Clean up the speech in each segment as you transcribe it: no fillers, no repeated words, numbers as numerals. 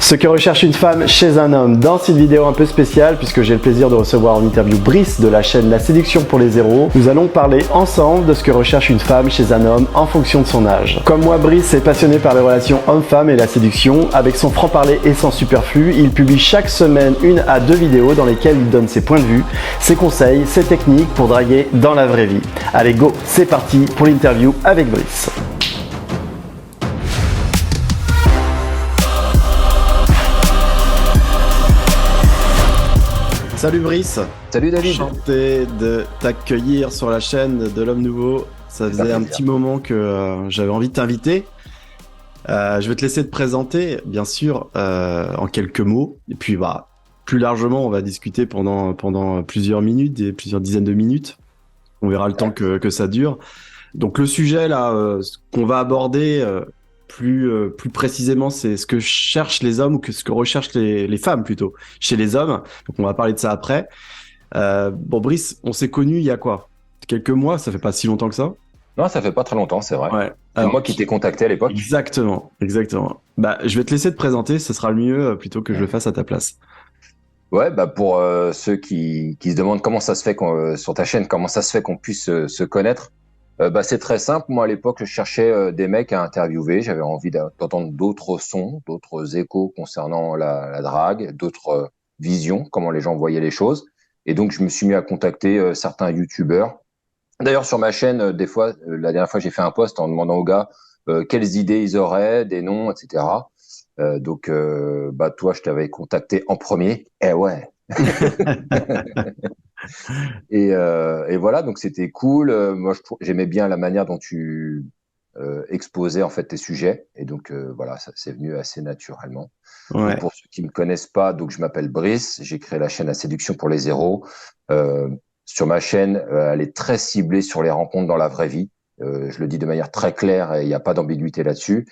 Ce que recherche une femme chez un homme. Dans cette vidéo un peu spéciale, puisque j'ai le plaisir de recevoir en interview Brice de la chaîne La Séduction pour les Zéros, nous allons parler ensemble de ce que recherche une femme chez un homme en fonction de son âge. Comme moi, Brice est passionné par les relations homme-femme et la séduction. Avec son franc-parler et son superflu, il publie chaque semaine 1 à 2 vidéos dans lesquelles il donne ses points de vue, ses conseils, ses techniques pour draguer dans la vraie vie. Allez go, c'est parti pour l'interview avec Brice. Salut Brice. Salut David. Enchanté de t'accueillir sur la chaîne de l'Homme Nouveau. Ça faisait un petit moment que j'avais envie de t'inviter. Je vais te laisser te présenter, bien sûr, en quelques mots. Et puis, plus largement, on va discuter pendant plusieurs minutes et plusieurs dizaines de minutes. On verra le temps que ça dure. Donc, le sujet là, ce qu'on va aborder plus précisément, c'est ce que cherchent les hommes ou ce que recherchent les femmes plutôt chez les hommes. Donc, on va parler de ça après. Brice, on s'est connus il y a quoi? Quelques mois, ça fait pas si longtemps que ça? Non, ça fait pas très longtemps, c'est vrai. Ouais. C'est moi qui t'ai contacté à l'époque. Exactement. Je vais te laisser te présenter, ce sera le mieux plutôt que je le fasse à ta place. Ouais, pour ceux qui se demandent comment ça se fait sur ta chaîne, comment ça se fait qu'on puisse se connaître, c'est très simple. Moi, à l'époque, je cherchais des mecs à interviewer. J'avais envie d'entendre d'autres sons, d'autres échos concernant la drague, d'autres visions, comment les gens voyaient les choses. Et donc, je me suis mis à contacter certains youtubeurs. D'ailleurs, sur ma chaîne, des fois, la dernière fois, j'ai fait un post en demandant aux gars quelles idées ils auraient, des noms, etc. Toi, je t'avais contacté en premier. Eh ouais. Et voilà, donc c'était cool. Moi, j'aimais bien la manière dont tu exposais en fait tes sujets. Et donc voilà, ça c'est venu assez naturellement. Ouais. Donc, pour ceux qui me connaissent pas, donc je m'appelle Brice. J'ai créé la chaîne La Séduction pour les Zéros. Sur ma chaîne, elle est très ciblée sur les rencontres dans la vraie vie. Je le dis de manière très claire et il n'y a pas d'ambiguïté là-dessus.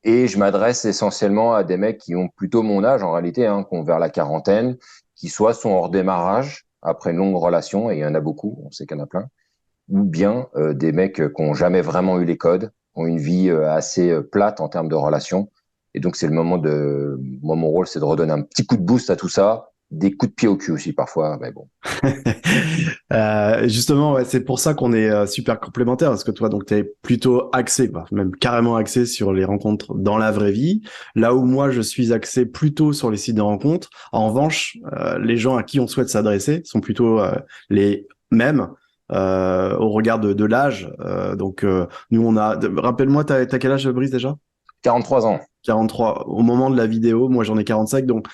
Et je m'adresse essentiellement à des mecs qui ont plutôt mon âge en réalité, qui ont vers la quarantaine, qui soit sont hors démarrage après une longue relation, et il y en a beaucoup, on sait qu'il y en a plein, ou bien des mecs qui n'ont jamais vraiment eu les codes, ont une vie assez plate en termes de relations. Et donc c'est le moment moi mon rôle c'est de redonner un petit coup de boost à tout ça, des coups de pied au cul aussi parfois, mais bon. Justement, ouais, c'est pour ça qu'on est super complémentaires, parce que toi, donc, t'es plutôt axé, même carrément axé sur les rencontres dans la vraie vie, là où moi, je suis axé plutôt sur les sites de rencontres. En revanche, les gens à qui on souhaite s'adresser sont plutôt les mêmes au regard de l'âge. Nous, rappelle-moi, t'as quel âge, Brice, déjà? 43 ans. 43. Au moment de la vidéo, moi, j'en ai 45, donc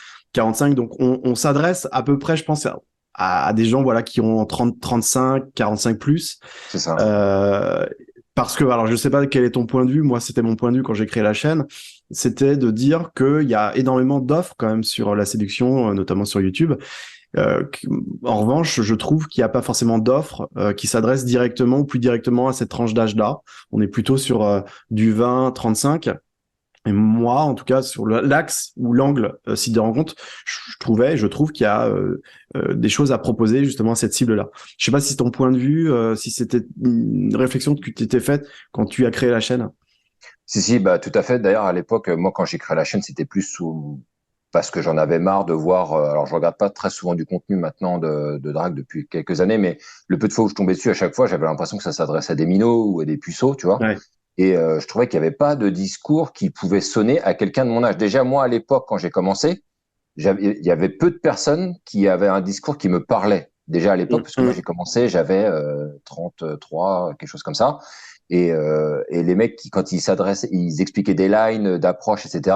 on s'adresse à peu près, je pense, à des gens qui ont 30, 35, 45 plus. C'est ça. Parce que, alors je sais pas quel est ton point de vue, moi c'était mon point de vue quand j'ai créé la chaîne, c'était de dire qu'il y a énormément d'offres quand même sur la séduction, notamment sur YouTube. En revanche, je trouve qu'il n'y a pas forcément d'offres qui s'adressent directement ou plus directement à cette tranche d'âge-là. On est plutôt sur du 20-35. Et moi, en tout cas, sur l'axe ou l'angle site de rencontre, je trouve qu'il y a des choses à proposer justement à cette cible-là. Je sais pas si ton point de vue, si c'était une réflexion que tu t'étais faite quand tu as créé la chaîne. Si, tout à fait. D'ailleurs, à l'époque, moi, quand j'ai créé la chaîne, c'était plus parce que j'en avais marre de voir. Alors, je regarde pas très souvent du contenu maintenant de drague depuis quelques années, mais le peu de fois où je tombais dessus, à chaque fois, j'avais l'impression que ça s'adressait à des minots ou à des puceaux, tu vois. Ouais. Et je trouvais qu'il n'y avait pas de discours qui pouvait sonner à quelqu'un de mon âge. Déjà, moi, à l'époque, quand j'ai commencé, il y avait peu de personnes qui avaient un discours qui me parlait. Déjà à l'époque, parce que moi, j'ai commencé, j'avais 33, quelque chose comme ça. Et les mecs, quand ils s'adressaient, ils expliquaient des lines d'approche, etc.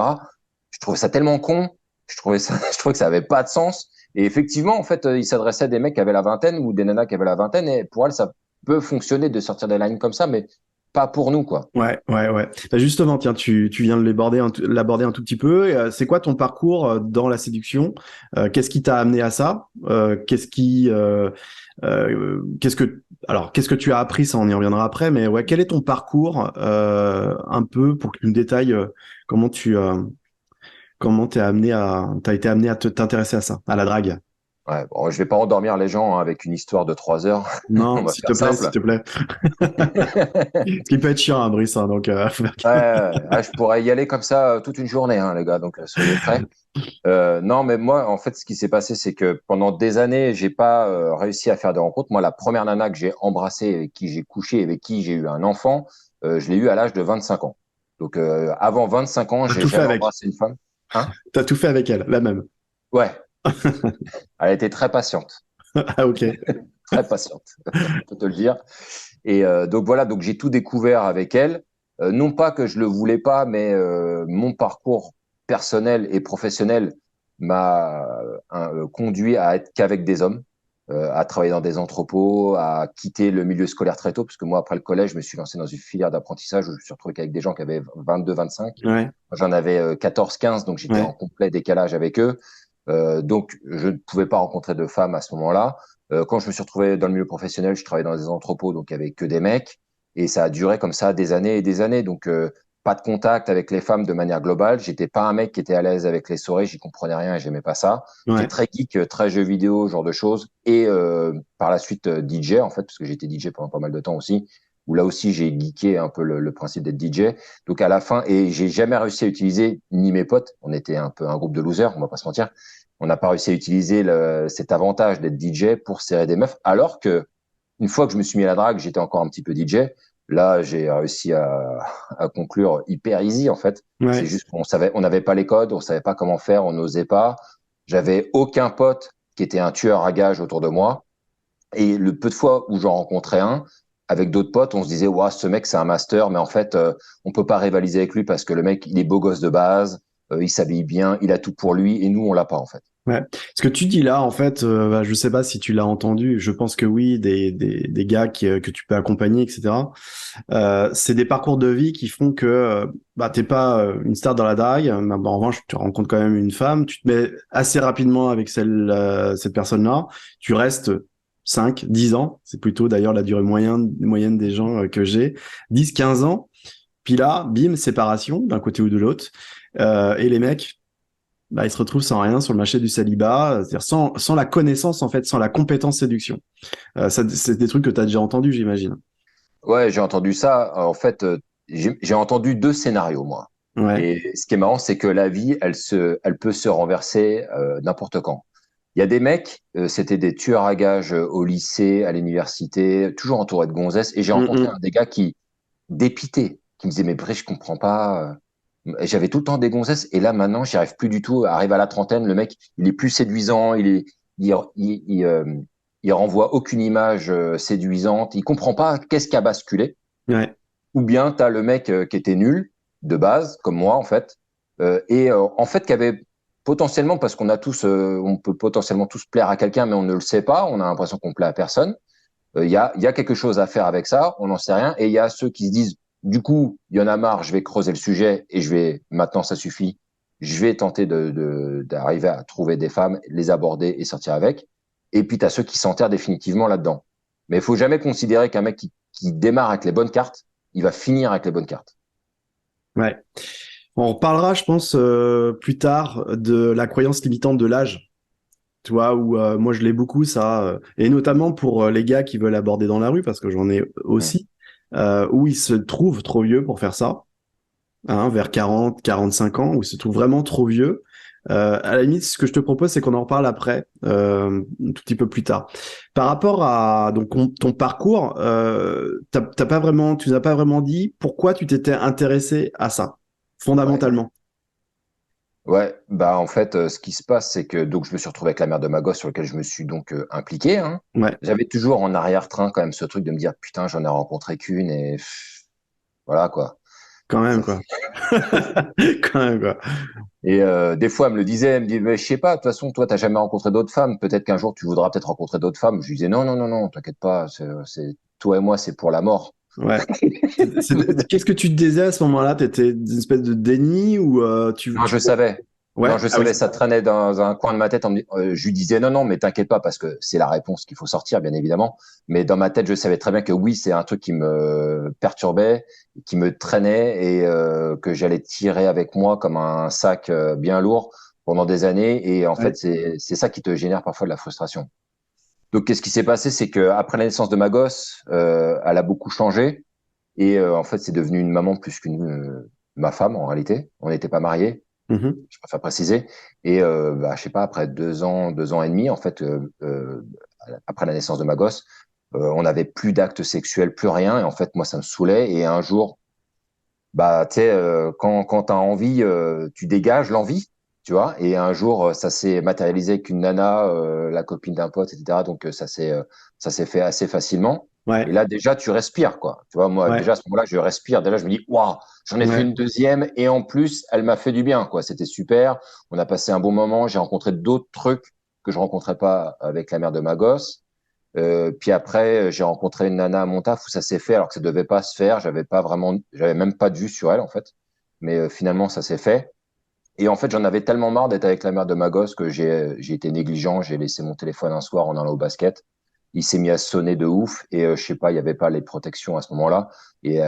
Je trouvais ça tellement con. Je trouvais que ça avait pas de sens. Et effectivement, en fait, ils s'adressaient à des mecs qui avaient la vingtaine ou des nanas qui avaient la vingtaine. Et pour elles, ça peut fonctionner de sortir des lines comme ça, mais pas pour nous, quoi. Ouais. Justement, tiens, tu viens de l'aborder un tout petit peu. C'est quoi ton parcours dans la séduction? Qu'est-ce qui t'a amené à ça? Qu'est-ce que tu as appris? Ça, on y reviendra après. Mais ouais, quel est ton parcours un peu pour que tu me détailles comment t'as été amené à t'intéresser à ça, à la drague? Ouais, bon, je vais pas endormir les gens hein, avec une histoire de 3 heures. On Non, va s'il te faire plaît, s'il simple. te plaît. Ce qui peut être chiant, hein, Brice, hein, donc faut faire Ouais, gaffe. ah, je pourrais y aller comme ça toute une journée, hein, les gars, donc soyez prêts. Non, mais moi, en fait, ce qui s'est passé, c'est que pendant des années, j'ai pas réussi à faire des rencontres. Moi, la première nana que j'ai embrassée, avec qui j'ai couché, avec qui j'ai eu un enfant, je l'ai eu à l'âge de 25 ans. Donc, avant 25 ans, T'as j'ai tout fait jamais avec. embrassé une femme. Hein? T'as tout fait avec elle, la même. Ouais, elle était très patiente, Ah, ok. très patiente, je peux te le dire. Et donc voilà, donc j'ai tout découvert avec elle. Non pas que je le voulais pas, mais mon parcours personnel et professionnel m'a conduit à être qu'avec des hommes, à travailler dans des entrepôts, à quitter le milieu scolaire très tôt, parce que moi, après le collège, je me suis lancé dans une filière d'apprentissage où je me suis retrouvé avec des gens qui avaient 22, 25. Ouais, J'en avais 14, 15, donc j'étais en ouais. complet décalage avec eux. Donc, je ne pouvais pas rencontrer de femmes à ce moment-là. Quand je me suis retrouvé dans le milieu professionnel, je travaillais dans des entrepôts, donc il n'y avait que des mecs. Et ça a duré comme ça des années et des années. Donc, pas de contact avec les femmes de manière globale. J'étais pas un mec qui était à l'aise avec les soirées, j'y comprenais rien et j'aimais pas ça. J'étais Ouais. très geek, très jeux vidéo, ce genre de choses. Et par la suite, DJ, en fait, parce que j'étais DJ pendant pas mal de temps aussi, où là aussi, j'ai geeké un peu le principe d'être DJ. Donc, à la fin, et j'ai jamais réussi à utiliser, ni mes potes, on était un peu un groupe de losers, on va pas se mentir, on n'a pas réussi à utiliser cet avantage d'être DJ pour serrer des meufs, alors que une fois que je me suis mis à la drague, j'étais encore un petit peu DJ. Là, j'ai réussi à conclure hyper easy en fait. C'est Ouais. juste qu'on savait, on n'avait pas les codes, on savait pas comment faire, on n'osait pas. J'avais aucun pote qui était un tueur à gages autour de moi. Et le peu de fois où j'en rencontrais un, avec d'autres potes, on se disait, ouais, ce mec, c'est un master, mais en fait, on peut pas rivaliser avec lui parce que le mec, il est beau gosse de base, il s'habille bien, il a tout pour lui, et nous, on l'a pas, en fait. Ouais. Ce que tu dis là, en fait, bah, je sais pas si tu l'as entendu. Je pense que oui, des gars que tu peux accompagner, etc. C'est des parcours de vie qui font que bah t'es pas une star dans la drague. Mais, bah, en revanche, tu rencontres quand même une femme. Tu te mets assez rapidement avec cette personne-là. Tu restes 5, 10 ans. C'est plutôt d'ailleurs la durée moyenne des gens que j'ai. 10, 15 ans. Puis là, bim, séparation d'un côté ou de l'autre. Et les mecs, bah, ils se retrouvent sans rien sur le marché du célibat, c'est-à-dire sans la connaissance, en fait, sans la compétence séduction. Ça, c'est des trucs que tu as déjà entendus, j'imagine. Ouais, j'ai entendu ça. En fait, j'ai entendu deux scénarios, moi. Ouais. Et ce qui est marrant, c'est que la vie, elle peut se renverser n'importe quand. Il y a des mecs, c'était des tueurs à gages au lycée, à l'université, toujours entourés de gonzesses. Et j'ai Mm, rencontré mm. des gars qui dépitaient, qui me disaient, mais Brice, je comprends pas. J'avais tout le temps des gonzesses. Et là, maintenant, j'y arrive plus du tout. Arrive à la trentaine, le mec, il est plus séduisant, il renvoie aucune image séduisante. Il comprend pas qu'est-ce qui a basculé. Ouais. Ou bien tu as le mec qui était nul de base, comme moi en fait, et en fait qui avait potentiellement, parce qu'on a tous, on peut potentiellement tous plaire à quelqu'un, mais on ne le sait pas, on a l'impression qu'on plaît à personne. Il y a quelque chose à faire avec ça, on n'en sait rien, et il y a ceux qui se disent, du coup, il y en a marre, je vais creuser le sujet et je vais, maintenant ça suffit, je vais tenter d'arriver à trouver des femmes, les aborder et sortir avec. Et puis tu as ceux qui s'enterrent définitivement là-dedans. Mais il faut jamais considérer qu'un mec qui démarre avec les bonnes cartes, il va finir avec les bonnes cartes. Ouais. On reparlera, je pense, plus tard de la croyance limitante de l'âge. Tu vois, où moi je l'ai beaucoup, ça. Et notamment pour les gars qui veulent aborder dans la rue, parce que j'en ai Mm. aussi, où ils se trouvent trop vieux pour faire ça. Hein, vers 40, 45 ans, où ils se trouvent vraiment trop vieux. À la limite, ce que je te propose, c'est qu'on en reparle après, un tout petit peu plus tard. Par rapport à donc ton parcours, t'as pas vraiment, tu nous as pas vraiment dit pourquoi tu t'étais intéressé à ça, Ouais. fondamentalement. Ouais, bah en fait, ce qui se passe, c'est que donc je me suis retrouvé avec la mère de ma gosse sur lequel je me suis donc impliqué, hein. Ouais, J'avais toujours en arrière-train quand même ce truc de me dire putain, j'en ai rencontré qu'une et voilà quoi. quand même Ça, quoi. Quand même quoi. et des fois, elle me le disait, elle me dit, mais je sais pas, de toute façon, toi, t'as jamais rencontré d'autres femmes. Peut-être qu'un jour, tu voudras peut-être rencontrer d'autres femmes. Je lui disais, non, non, non, non, t'inquiète pas, toi et moi, c'est pour la mort. Ouais. Qu'est-ce que tu te disais à ce moment-là? T'étais une espèce de déni ou Non, je savais. Non, Ouais. je Ah oui. savais, ça traînait dans un coin de ma tête. Je lui disais, non, non, mais t'inquiète pas, parce que c'est la réponse qu'il faut sortir, bien évidemment. Mais dans ma tête, je savais très bien que oui, c'est un truc qui me perturbait, qui me traînait et que j'allais tirer avec moi comme un sac bien lourd pendant des années. Et en Ouais. fait, c'est ça qui te génère parfois de la frustration. Donc, qu'est-ce qui s'est passé? C'est que après la naissance de ma gosse, elle a beaucoup changé. Et en fait, c'est devenu une maman plus qu'une ma femme en réalité. On n'était pas mariés, Mhm. je préfère préciser. Et je sais pas, après 2 ans et demi, en fait, après la naissance de ma gosse, on n'avait plus d'actes sexuels, plus rien. Et en fait, moi, ça me saoulait. Et un jour, tu sais, quand t'as envie, tu dégages l'envie, tu vois. Et un jour, ça s'est matérialisé avec une nana, la copine d'un pote, etc. Donc ça s'est fait assez facilement. Et Ouais, là, déjà, tu respires, quoi. Tu vois, moi, ouais, déjà à ce moment-là, je respire. Déjà, je me dis, waouh, j'en ai fait ouais. une deuxième, et en plus, elle m'a fait du bien, quoi. C'était super. On a passé un bon moment. J'ai rencontré d'autres trucs que je rencontrais pas avec la mère de ma gosse. Puis après, j'ai rencontré une nana à mon taf où ça s'est fait alors que ça devait pas se faire. J'avais même pas de vue sur elle en fait. Mais finalement, ça s'est fait. Et en fait, j'en avais tellement marre d'être avec la mère de ma gosse que j'ai été négligent. J'ai laissé mon téléphone un soir en allant au basket. Il s'est mis à sonner de ouf et je sais pas, il y avait pas les protections à ce moment-là. Et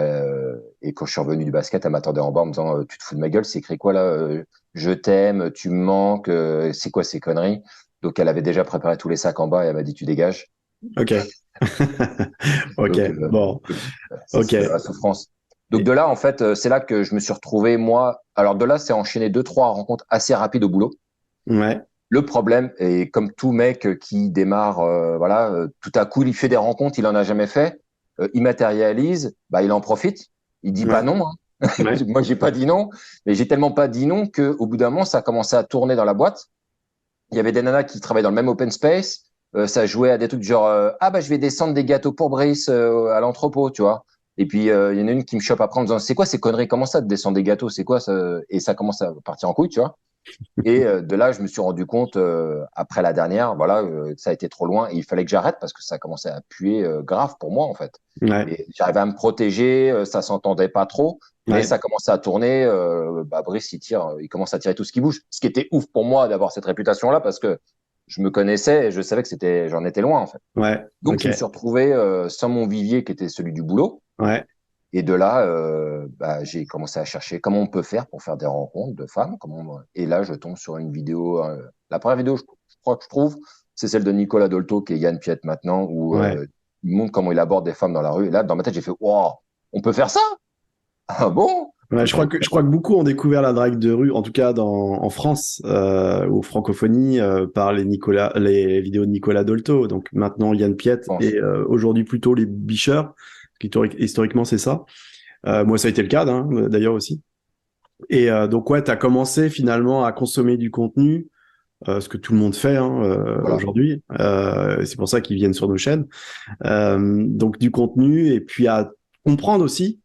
quand je suis revenu du basket, elle m'attendait en bas en me disant tu te fous de ma gueule, c'est écrit quoi là je t'aime, tu me manques, c'est quoi ces conneries? Donc elle avait déjà préparé tous les sacs en bas et elle m'a dit tu dégages. Ok. Ok. Donc, Bon. ça, Ok. c'est de la souffrance. Donc, Et- de là, en fait, c'est là que je me suis retrouvé, moi. Alors, de là, c'est enchaîné 2, 3 rencontres assez rapides au boulot. Ouais. Le problème, et comme tout mec qui démarre, voilà, tout à coup, il fait des rencontres, il en a jamais fait, il matérialise, bah, il en profite, il dit pas Ouais. non, hein. Ouais. Moi, j'ai pas dit non, mais j'ai tellement pas dit non que, au bout d'un moment, ça a commencé à tourner dans la boîte. Il y avait des nanas qui travaillaient dans le même open space. Ça jouait à des trucs genre ah bah je vais descendre des gâteaux pour Brice à l'entrepôt, tu vois. Et puis il y en a une qui me chope après en me disant c'est quoi ces conneries, comment ça de descendre des gâteaux, c'est quoi ça? Et ça commence à partir en couille, tu vois. Et de là je me suis rendu compte après la dernière, voilà, que ça a été trop loin et il fallait que j'arrête parce que ça commençait à puer grave pour moi en fait. Ouais. Et j'arrivais à me protéger, ça s'entendait pas trop. Mais Ouais. ça commençait à tourner. Bah Brice, il commence à tirer tout ce qui bouge. Ce qui était ouf pour moi d'avoir cette réputation-là parce que je me connaissais et je savais que j'en étais loin en fait. Ouais. Donc Ok. je me suis retrouvé sans mon vivier qui était celui du boulot. Ouais. Et de là, j'ai commencé à chercher comment on peut faire pour faire des rencontres de femmes. Et là, je tombe sur une vidéo. La première vidéo, je crois que je trouve, c'est celle de Nicolas Dolto, qui est Yann Piette maintenant, où Ouais. il montre comment il aborde des femmes dans la rue. Et là, dans ma tête, j'ai fait, wow, on peut faire ça? Ah bon? Ouais, je crois que beaucoup ont découvert la drague de rue, en tout cas en France, ou francophonie, par les vidéos de Nicolas Dolto. Donc maintenant Yann Je Piette pense. et aujourd'hui plutôt les Bicheurs, qui historiquement c'est ça. Moi ça a été le cas, hein, d'ailleurs aussi. Et donc ouais, t'as commencé finalement à consommer du contenu, ce que tout le monde fait hein, Voilà. aujourd'hui. C'est pour ça qu'ils viennent sur nos chaînes. Donc du contenu et puis à comprendre aussi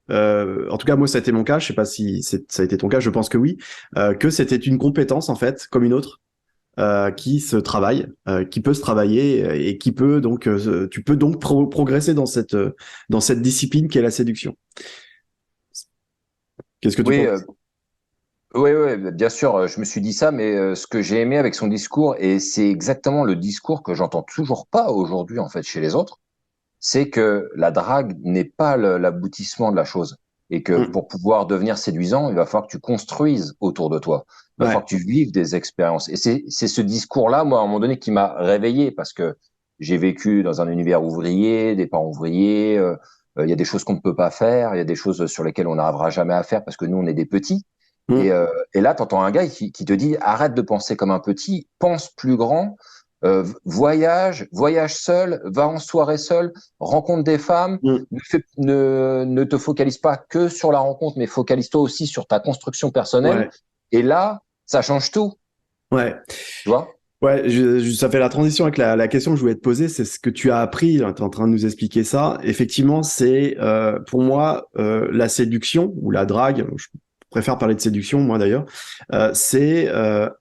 en tout cas, moi, ça a été mon cas. Je sais pas si ça a été ton cas. Je pense que oui. Que c'était une compétence en fait, comme une autre, qui se travaille, qui peut se travailler et qui peut donc, tu peux donc progresser dans cette discipline qui est la séduction. Qu'est-ce que tu Oui, penses? oui, bien sûr, je me suis dit ça, mais ce que j'ai aimé avec son discours, et c'est exactement le discours que j'entends toujours pas aujourd'hui en fait chez les autres, c'est que la drague n'est pas l'aboutissement de la chose. Et que Mmh. pour pouvoir devenir séduisant, il va falloir que tu construises autour de toi. Il va Ouais. falloir que tu vives des expériences. Et c'est ce discours-là, moi, à un moment donné, qui m'a réveillé parce que j'ai vécu dans un univers ouvrier, des parents ouvriers. Il y a des choses qu'on ne peut pas faire. Il y a des choses sur lesquelles on n'arrivera jamais à faire parce que nous, on est des petits. Et, Mmh. euh, et là, tu entends un gars qui te dit, arrête de penser comme un petit, pense plus grand, voyage seul, va en soirée seul, rencontre des femmes, Mmh. ne te focalise pas que sur la rencontre, mais focalise-toi aussi sur ta construction personnelle. Ouais. Et là, ça change tout, Ouais. tu vois. Ouais, ça fait la transition avec la question que je voulais te poser, c'est ce que tu as appris, tu es en train de nous expliquer ça. Effectivement, c'est pour moi la séduction ou la drague, je préfère parler de séduction moi d'ailleurs, c'est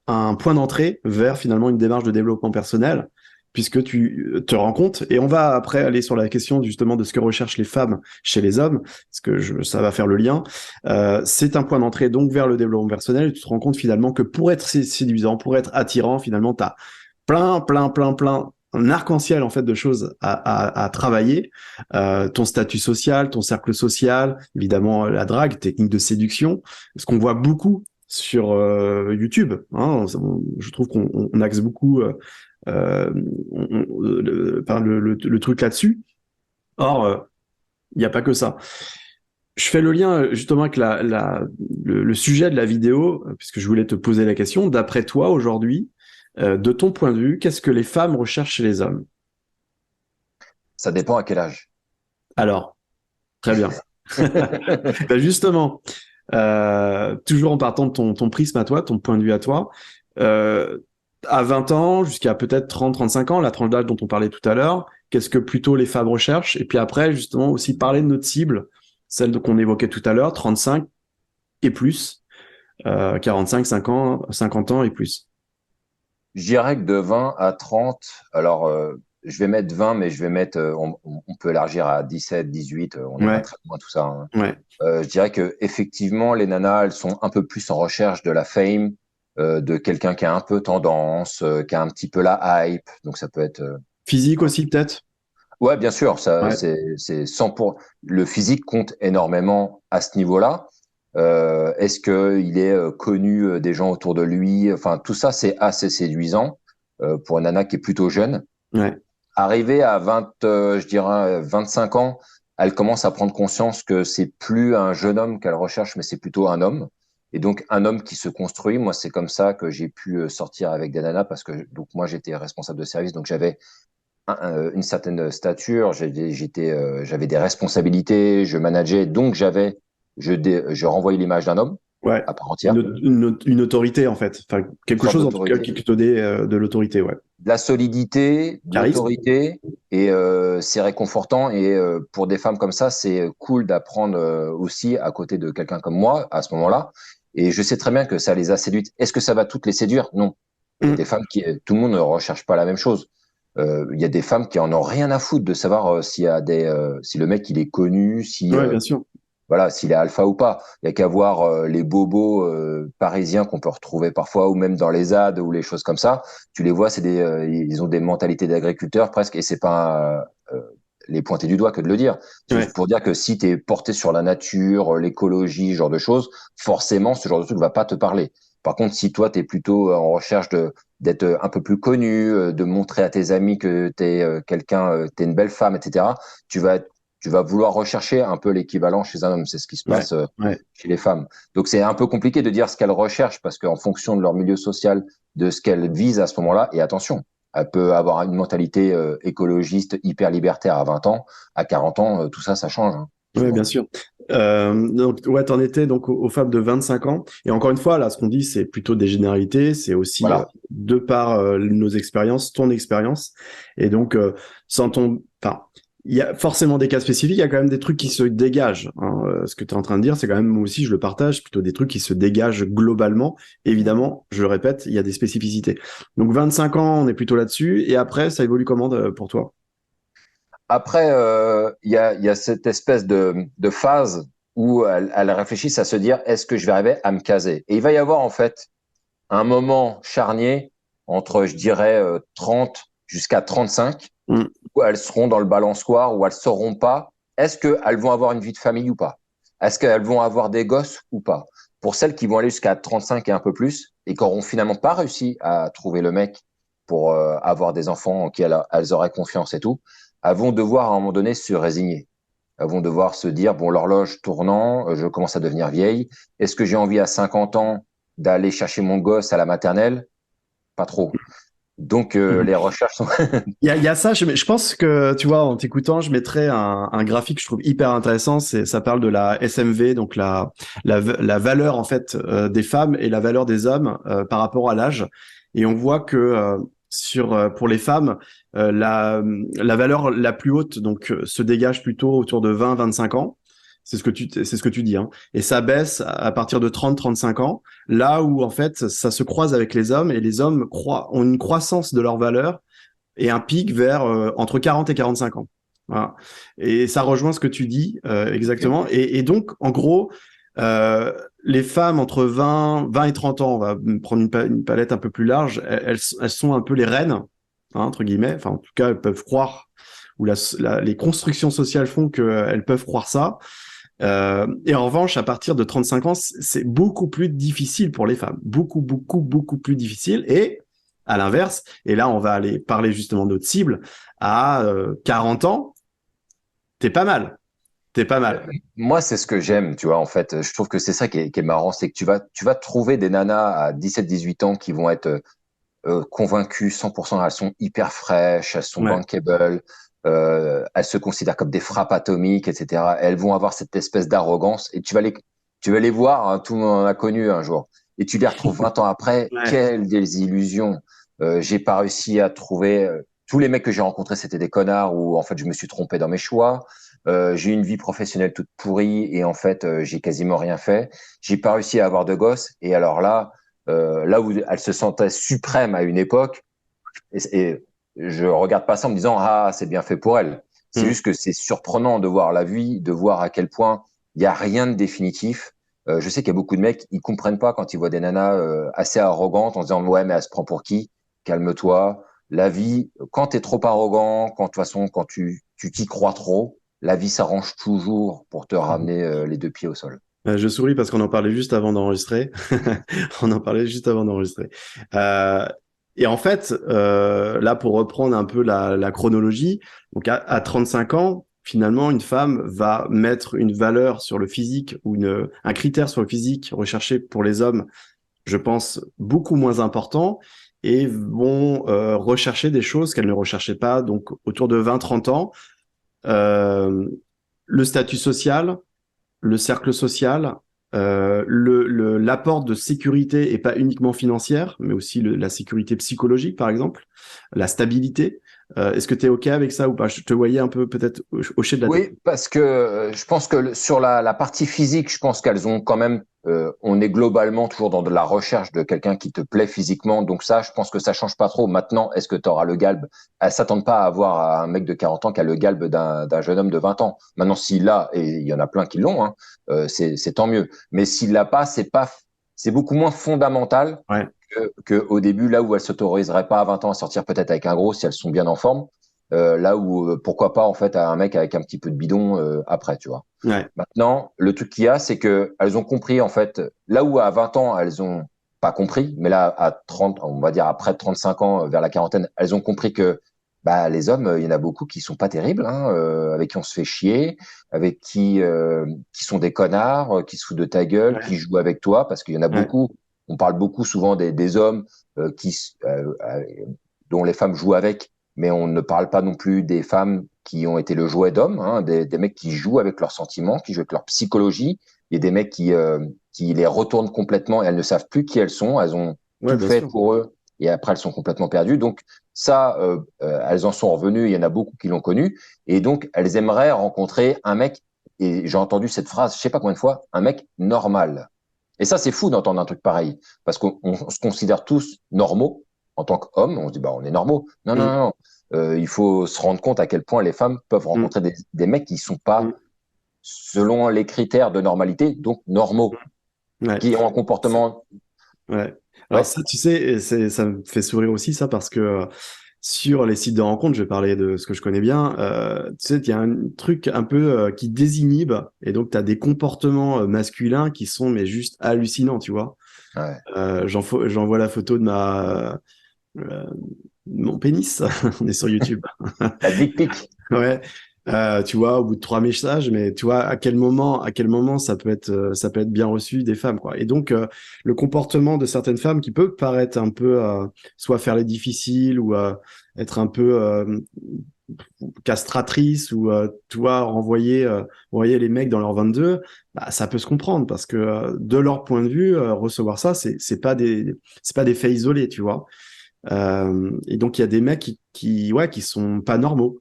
un point d'entrée vers finalement une démarche de développement personnel, puisque tu te rends compte, et on va après aller sur la question justement de ce que recherchent les femmes chez les hommes, parce que ça va faire le lien. C'est un point d'entrée donc vers le développement personnel et tu te rends compte finalement que pour être séduisant, pour être attirant, finalement, tu as plein, un arc-en-ciel en fait de choses à travailler. Ton statut social, ton cercle social, évidemment la drague, technique de séduction. Ce qu'on voit beaucoup sur YouTube. Hein. Je trouve qu'on axe beaucoup le truc là-dessus. Or, il n'y a pas que ça. Je fais le lien justement avec le sujet de la vidéo, puisque je voulais te poser la question. D'après toi, aujourd'hui, de ton point de vue, qu'est-ce que les femmes recherchent chez les hommes? Ça dépend à quel âge. Alors, très bien. Ben justement, toujours en partant de ton prisme à toi, ton point de vue à toi, euh, à 20 ans jusqu'à peut-être 30-35 ans, la tranche d'âge dont on parlait tout à l'heure, qu'est-ce que plutôt les femmes recherchent? Et puis après, justement, aussi parler de notre cible, celle qu'on évoquait tout à l'heure, 35 et plus, 45, 50 ans et plus. Je dirais que de 20 à 30, alors je vais mettre 20, mais je vais mettre, on peut élargir à 17, 18, on n'est pas Ouais, très loin tout ça. Hein. ouais. Je dirais que effectivement, les nanas, elles sont un peu plus en recherche de la fame, de quelqu'un qui a un peu tendance, qui a un petit peu la hype. Donc ça peut être. Physique aussi, peut-être? Ouais, bien sûr, ça, Ouais, c'est 100 pour. Le physique compte énormément à ce niveau-là. Est-ce que il est connu des gens autour de lui? Enfin, tout ça, c'est assez séduisant pour une nana qui est plutôt jeune. ouais. Arrivée à 20, je dirais 25 ans, elle commence à prendre conscience que c'est plus un jeune homme qu'elle recherche, mais c'est plutôt un homme. Et donc un homme qui se construit. Moi, c'est comme ça que j'ai pu sortir avec des nanas parce que donc moi j'étais responsable de service, donc j'avais une certaine stature, j'avais des responsabilités, je manageais, donc je renvoyais l'image d'un homme Ouais. à part entière, Une autorité, en fait. Enfin, une quelque sorte chose, en tout cas, d'autorité, qui te donnait de l'autorité, ouais. de la solidité, de Charisme? l'autorité, et c'est réconfortant. Et pour des femmes comme ça, c'est cool d'apprendre aussi à côté de quelqu'un comme moi à ce moment-là. Et je sais très bien que ça les a séduites. Est-ce que ça va toutes les séduire? Non. Il y a des femmes tout le monde ne recherche pas la même chose. Il y a des femmes qui en ont rien à foutre de savoir s'il y a si le mec il est connu, si Ouais, bien sûr. voilà, s'il est alpha ou pas. Il y a qu'à voir les bobos parisiens qu'on peut retrouver parfois, ou même dans les ZAD ou les choses comme ça. Tu les vois, ils ont des mentalités d'agriculteurs presque, et c'est pas les pointer du doigt que de le dire. C'est Ouais. juste pour dire que si tu es porté sur la nature, l'écologie, ce genre de choses, forcément, ce genre de truc va pas te parler. Par contre, si toi, tu es plutôt en recherche d'être un peu plus connu, de montrer à tes amis que tu es quelqu'un, tu es une belle femme, etc., tu vas tu vas vouloir rechercher un peu l'équivalent chez un homme. C'est ce qui se Ouais. passe Ouais. chez les femmes. Donc c'est un peu compliqué de dire ce qu'elles recherchent parce qu'en fonction de leur milieu social, de ce qu'elles visent à ce moment-là, et attention, elle peut avoir une mentalité écologiste hyper libertaire à 20 ans, à 40 ans, tout ça, ça change, hein, Ouais, bien souvent. sûr. Donc, ouais, t'en étais donc aux femmes de 25 ans. Et encore une fois, là, ce qu'on dit, c'est plutôt des généralités. C'est aussi Voilà. de par nos expériences, ton expérience. Et donc, enfin, il y a forcément des cas spécifiques. Il y a quand même des trucs qui se dégagent. Hein. Ce que tu es en train de dire, c'est quand même, moi aussi, je le partage, plutôt des trucs qui se dégagent globalement. Évidemment, je le répète, il y a des spécificités. Donc, 25 ans, on est plutôt là-dessus. Et après, ça évolue comment pour toi? Après, il y a cette espèce de phase où elles réfléchissent à se dire, est-ce que je vais arriver à me caser? Et il va y avoir en fait un moment charnier entre, je dirais, 30 jusqu'à 35, Mm. où elles seront dans le balançoire, où elles sauront pas, est-ce qu'elles vont avoir une vie de famille ou pas? Est-ce qu'elles vont avoir des gosses ou pas? Pour celles qui vont aller jusqu'à 35 et un peu plus, et qui n'auront finalement pas réussi à trouver le mec pour avoir des enfants en qui elles auraient confiance et tout, elles vont devoir à un moment donné se résigner. Elles vont devoir se dire, bon, l'horloge tournant, je commence à devenir vieille. Est-ce que j'ai envie à 50 ans d'aller chercher mon gosse à la maternelle? Pas trop. Donc, les recherches sont. Il y a ça, je pense que, tu vois, en t'écoutant, je mettrais un graphique que je trouve hyper intéressant. Ça parle de la SMV, donc la valeur, en fait, des femmes et la valeur des hommes par rapport à l'âge. Et on voit que pour les femmes, la valeur la plus haute donc se dégage plutôt autour de 20-25 ans. C'est ce que tu dis, hein. Et ça baisse à partir de 30-35 ans, là où, en fait, ça se croise avec les hommes et les hommes ont une croissance de leur valeur et un pic vers entre 40 et 45 ans. Voilà. Et ça rejoint ce que tu dis exactement. Et donc, en gros, les femmes entre 20 et 30 ans, on va prendre une palette un peu plus large, elles sont un peu les reines, hein, entre guillemets. Enfin, en tout cas, elles peuvent croire, ou les constructions sociales font qu'elles peuvent croire ça. Et en revanche, à partir de 35 ans, c'est beaucoup plus difficile pour les femmes. Beaucoup, beaucoup, beaucoup plus difficile. Et à l'inverse, et là, on va aller parler justement de notre cible, à 40 ans, t'es pas mal. T'es pas Euh, mal. Moi, c'est ce que j'aime, tu vois, en fait. Je trouve que c'est ça qui est marrant, c'est que tu vas trouver des nanas à 17-18 ans qui vont être convaincues 100%, elles sont hyper fraîches, elles sont Ouais. bankable, elles se considèrent comme des frappes atomiques, etc. Elles vont avoir cette espèce d'arrogance et tu vas les voir, hein, tout le monde en a connu un jour. Et tu les retrouves 20 ans après, Ouais. quelle désillusion. J'ai pas réussi à trouver, tous les mecs que j'ai rencontrés, c'était des connards où, en fait, je me suis trompé dans mes choix. J'ai eu une vie professionnelle toute pourrie et en fait, j'ai quasiment rien fait. J'ai pas réussi à avoir de gosses. Et alors là où elle se sentait suprême à une époque, et je regarde pas ça en me disant ah c'est bien fait pour elle. C'est Mm. juste que c'est surprenant de voir la vie, de voir à quel point il y a rien de définitif. Je sais qu'il y a beaucoup de mecs, ils comprennent pas quand ils voient des nanas assez arrogantes en disant ouais mais elle se prend pour qui? Calme-toi. La vie, quand t'es trop arrogant, quand de toute façon quand tu t'y crois trop, la vie s'arrange toujours pour te ramener les deux pieds au sol. Je souris parce qu'on en parlait juste avant d'enregistrer. On en parlait juste avant d'enregistrer. Euh, et en fait, là, pour reprendre un peu la chronologie, donc à 35 ans, finalement, une femme va mettre une valeur sur le physique ou un critère sur le physique recherché pour les hommes, je pense, beaucoup moins important et vont rechercher des choses qu'elles ne recherchaient pas. Donc, autour de 20-30 ans, euh, le statut social, le cercle social, l'apport de sécurité et pas uniquement financière, mais aussi la sécurité psychologique, par exemple, la stabilité. Est-ce que tu es OK avec ça ou pas? Je te voyais un peu peut-être hocher de la tête. Oui, parce que je pense que sur la partie physique, je pense qu'elles ont quand même, on est globalement toujours dans de la recherche de quelqu'un qui te plaît physiquement. Donc ça, je pense que ça change pas trop. Maintenant, est-ce que tu auras le galbe? Elles s'attendent pas à avoir un mec de 40 ans qui a le galbe d'un jeune homme de 20 ans. Maintenant, s'il l'a, et il y en a plein qui l'ont, hein, c'est tant mieux. Mais s'il l'a pas, c'est beaucoup moins fondamental Ouais, que au début, là où elles s'autoriseraient pas à 20 ans à sortir peut-être avec un gros si elles sont bien en forme. Là où pourquoi pas en fait à un mec avec un petit peu de bidon après, tu vois. ouais, Maintenant, le truc qu'il y a, c'est que elles ont compris en fait là où à 20 ans elles ont pas compris, mais là à 30, on va dire après 35 ans vers la quarantaine, elles ont compris que bah les hommes, il y en a beaucoup qui sont pas terribles, hein, avec qui on se fait chier, avec qui sont des connards, qui se foutent de ta gueule, ouais, qui jouent avec toi, parce qu'il y en a ouais, beaucoup. On parle beaucoup souvent des hommes qui dont les femmes jouent avec, mais on ne parle pas non plus des femmes qui ont été le jouet d'hommes, hein, des mecs qui jouent avec leurs sentiments, qui jouent avec leur psychologie. Il y a des mecs qui les retournent complètement et elles ne savent plus qui elles sont. Elles ont ouais, tout bien fait sûr. pour eux et après elles sont complètement perdues. Donc ça, elles en sont revenues. Il y en a beaucoup qui l'ont connu et donc elles aimeraient rencontrer un mec. Et j'ai entendu cette phrase, je sais pas combien de fois, un mec normal. Et ça, c'est fou d'entendre un truc pareil parce qu'on se considère tous normaux en tant qu'hommes. On se dit, bah, on est normaux. Non, non, Mm, non, non. Il faut se rendre compte à quel point les femmes peuvent mm, rencontrer des mecs qui sont pas mm, selon les critères de normalité, donc normaux, ouais. qui ont un comportement. Ouais. Alors Ouais, ça, tu sais, ça me fait sourire aussi ça parce que sur les sites de rencontres, je vais parler de ce que je connais bien. Tu sais, il y a un truc un peu qui désinhibe et donc tu as des comportements masculins qui sont mais juste hallucinants, tu vois. ouais. J'envoie la photo de euh, mon pénis. On est sur YouTube. La dick pic. Ouais. Tu vois, au bout de 3 messages, mais tu vois à quel moment ça peut être bien reçu des femmes, quoi. Et donc, le comportement de certaines femmes qui peut paraître un peu, soit faire les difficiles ou être un peu castratrice ou, tu vois, renvoyer les mecs dans leur 22, bah, ça peut se comprendre parce que de leur point de vue, recevoir ça, c'est pas des faits isolés, tu vois. Et donc il y a des mecs ouais, qui sont pas normaux.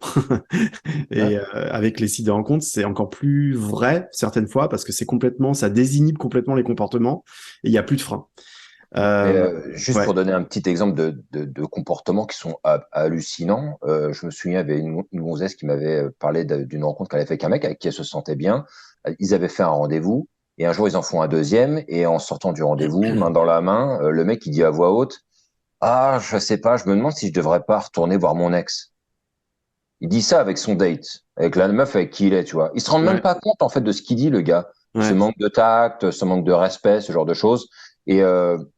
Ouais. Et avec les sites de rencontres, c'est encore plus vrai certaines fois parce que ça désinhibe complètement les comportements et il y a plus de frein. Mais Euh, juste ouais, pour donner un petit exemple de comportements qui sont hallucinants, je me souviens, il y avait une gonzesse qui m'avait parlé d'une rencontre qu'elle avait fait avec un mec avec qui elle se sentait bien. Ils avaient fait un rendez-vous et un jour ils en font un deuxième et en sortant du rendez-vous, main dans la main, le mec il dit à voix haute, ah je sais pas, je me demande si je devrais pas retourner voir mon ex. Il dit ça avec son date, avec la meuf avec qui il est, tu vois. Il se rend même Ouais, pas compte, en fait, de ce qu'il dit, le gars. Ce ouais. manque de tact, ce manque de respect, ce genre de choses. Et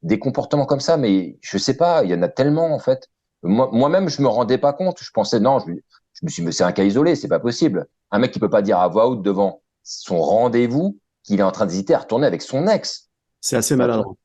des comportements comme ça, mais je sais pas, il y en a tellement, en fait. Moi-même, je me rendais pas compte. Je pensais, non, je me suis dit, mais c'est un cas isolé, c'est pas possible. Un mec qui peut pas dire à voix haute devant son rendez-vous qu'il est en train d'hésiter à retourner avec son ex. C'est assez maladroit.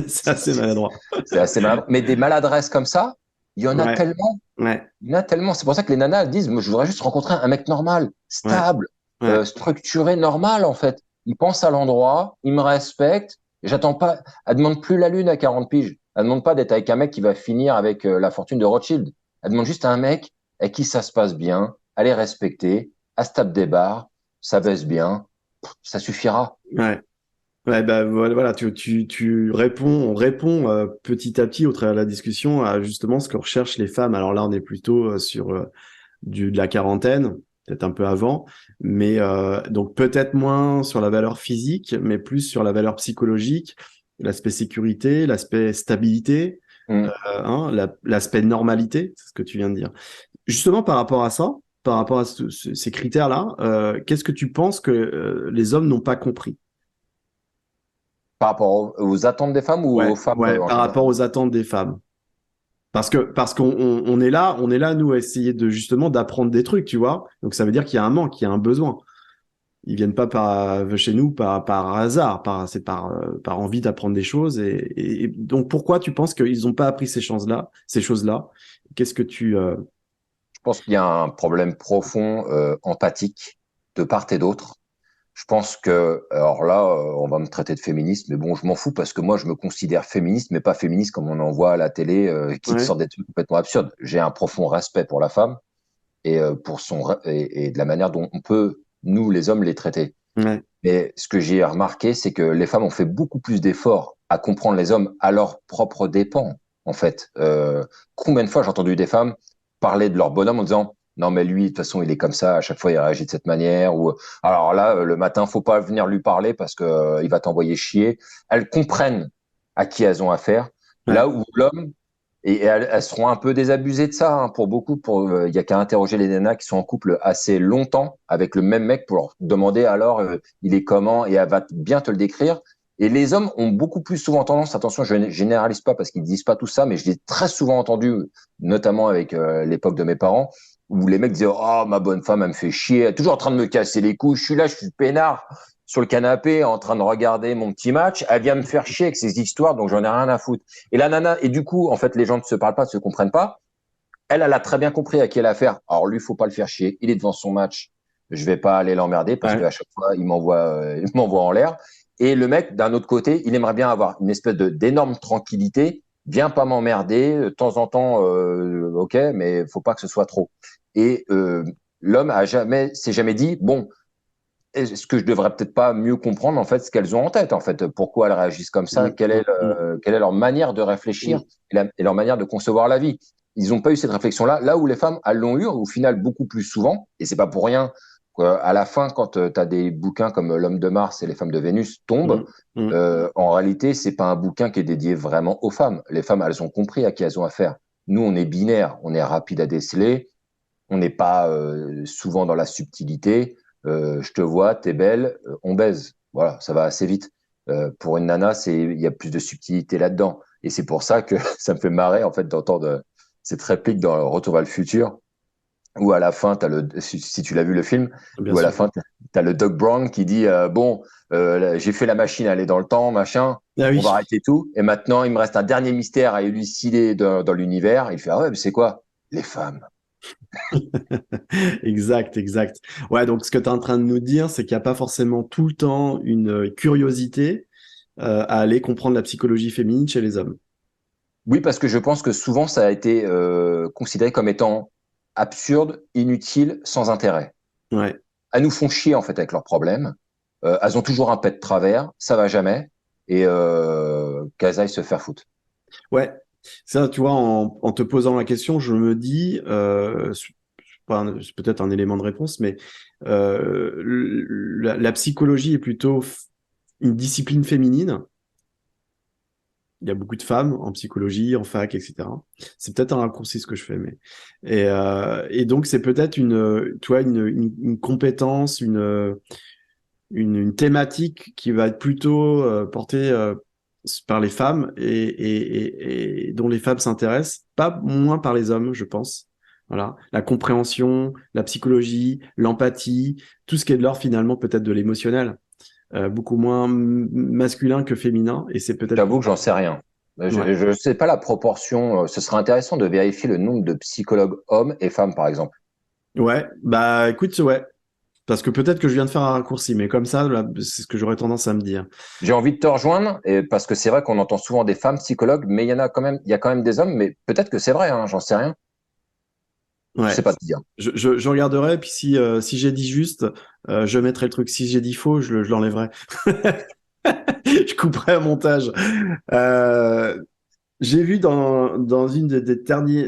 C'est assez maladroit. C'est assez maladroit. Mais des maladresses comme ça, il y en a Ouais, tellement. ouais, Il y en a tellement. C'est pour ça que les nanas elles disent, moi, je voudrais juste rencontrer un mec normal, ouais, stable, ouais. structuré, normal, en fait. Il pense à l'endroit, il me respecte. J'attends pas. Elle demande plus la lune à 40 piges. Elle demande pas d'être avec un mec qui va finir avec la fortune de Rothschild. Elle demande juste à un mec avec qui ça se passe bien, elle est respectée, elle se tape des barres, ça baisse bien. Ça suffira. Ouais. Ouais, bah voilà, tu réponds, on répond petit à petit au travers de la discussion à justement ce que recherchent les femmes. Alors là, on est plutôt sur de la quarantaine, peut-être un peu avant, mais donc peut-être moins sur la valeur physique, mais plus sur la valeur psychologique, l'aspect sécurité, l'aspect stabilité, Mm. l'aspect normalité, c'est ce que tu viens de dire. Justement, par rapport à ça, par rapport à ces critères-là, qu'est-ce que tu penses que les hommes n'ont pas compris? Par rapport aux attentes des femmes ou aux Ouais, femmes ouais, en par rapport général? aux attentes des femmes. Parce qu'on on est là, nous, à essayer de justement d'apprendre des trucs, tu vois. Donc ça veut dire qu'il y a un manque, il y a un besoin. Ils viennent pas chez nous par hasard, c'est par envie d'apprendre des choses. Et donc pourquoi tu penses qu'ils n'ont pas appris ces choses-là? Qu'est-ce que Je pense qu'il y a un problème profond empathique de part et d'autre. Je pense que, alors là, on va me traiter de féministe, mais bon, je m'en fous parce que moi, je me considère féministe, mais pas féministe comme on en voit à la télé, qui te Ouais, sortent des trucs complètement absurdes. J'ai un profond respect pour la femme et et de la manière dont on peut, nous, les hommes, les traiter. ouais, Et ce que j'ai remarqué, c'est que les femmes ont fait beaucoup plus d'efforts à comprendre les hommes à leurs propres dépens, en fait. Combien de fois j'ai entendu des femmes parler de leur bonhomme en disant non mais lui de toute façon il est comme ça, à chaque fois il réagit de cette manière, ou alors là le matin faut pas venir lui parler parce que il va t'envoyer chier. Elles comprennent à qui elles ont affaire, là ouais, où l'homme, et elles seront un peu désabusées de ça, hein, pour beaucoup. Il y a qu'à interroger les nanas qui sont en couple assez longtemps avec le même mec pour leur demander alors il est comment, et elle va bien te le décrire. Et les hommes ont beaucoup plus souvent tendance, attention, je ne généralise pas parce qu'ils ne disent pas tout ça, mais je l'ai très souvent entendu, notamment avec l'époque de mes parents, où les mecs disaient oh ma bonne femme elle me fait chier, elle est toujours en train de me casser les couilles, je suis là, je suis peinard sur le canapé en train de regarder mon petit match, elle vient me faire chier avec ses histoires, donc j'en ai rien à foutre. Et la nana, et du coup, en fait, les gens ne se parlent pas, ne se comprennent pas. Elle a très bien compris à qui elle a affaire. Alors lui, faut pas le faire chier. Il est devant son match. Je vais pas aller l'emmerder parce ouais, qu'à chaque fois, il m'envoie en l'air. Et le mec, d'un autre côté, il aimerait bien avoir une espèce de d'énorme tranquillité. Viens pas m'emmerder. De temps en temps, ok, mais faut pas que ce soit trop. Et l'homme s'est jamais dit, bon, est-ce que je devrais peut-être pas mieux comprendre en fait ce qu'elles ont en tête, en fait, pourquoi elles réagissent comme ça, mm, mm, mm, quelle est leur manière de réfléchir mm. et leur manière de concevoir la vie. Ils n'ont pas eu cette réflexion-là, là où les femmes elles l'ont eu au final beaucoup plus souvent, et c'est pas pour rien qu'à la fin, quand tu as des bouquins comme L'homme de Mars et les femmes de Vénus tombent, Mm, mm. en réalité c'est pas un bouquin qui est dédié vraiment aux femmes. Les femmes elles ont compris à qui elles ont affaire. Nous on est binaire, on est rapide à déceler, on n'est pas souvent dans la subtilité. Je te vois, t'es belle, on baise. Voilà, ça va assez vite. Pour une nana, il y a plus de subtilité là-dedans. Et c'est pour ça que ça me fait marrer en fait d'entendre cette réplique dans Retour vers le futur, où à la fin, si tu l'as vu le film, Bien où à la sûr. fin, t'as le Doc Brown qui dit bon, j'ai fait la machine aller dans le temps, machin. Ah On va oui. arrêter tout. Et maintenant, il me reste un dernier mystère à élucider dans l'univers. Il fait ah ouais, mais c'est quoi? Les femmes. Exact, exact. Ouais, donc ce que tu es en train de nous dire, c'est qu'il n'y a pas forcément tout le temps une curiosité à aller comprendre la psychologie féminine chez les hommes. Oui, parce que je pense que souvent ça a été considéré comme étant absurde, inutile, sans intérêt. Ouais, Elles nous font chier en fait avec leurs problèmes. Elles ont toujours un pet de travers, ça va jamais, et qu'elles aillent se faire foutre. ouais. Ça, tu vois, en te posant la question, je me dis, c'est peut-être un élément de réponse, mais la psychologie est plutôt une discipline féminine Il y a beaucoup de femmes en psychologie, en fac, etc. C'est peut-être un raccourci ce que je fais, mais et donc c'est peut-être tu vois, une compétence, une thématique qui va être plutôt portée par les femmes et dont les femmes s'intéressent, pas moins par les hommes, je pense. Voilà, la compréhension, la psychologie, l'empathie, tout ce qui est de l'ordre finalement peut-être de l'émotionnel, beaucoup moins masculin que féminin, et c'est peut-être J'avoue que j'en sais rien. ouais. Je sais pas la proportion. Ce serait intéressant de vérifier le nombre de psychologues hommes et femmes, par exemple. Ouais, bah écoute, ouais, parce que peut-être que je viens de faire un raccourci, mais comme ça, là, c'est ce que j'aurais tendance à me dire. J'ai envie de te rejoindre parce que c'est vrai qu'on entend souvent des femmes psychologues, mais il y a quand même des hommes, mais peut-être que c'est vrai, hein, j'en sais rien. Je Ouais, sais pas te dire. je regarderai, puis si j'ai dit juste, je mettrai le truc. Si j'ai dit faux, je l'enlèverai. Je couperai au montage. Euh, j'ai vu dans une des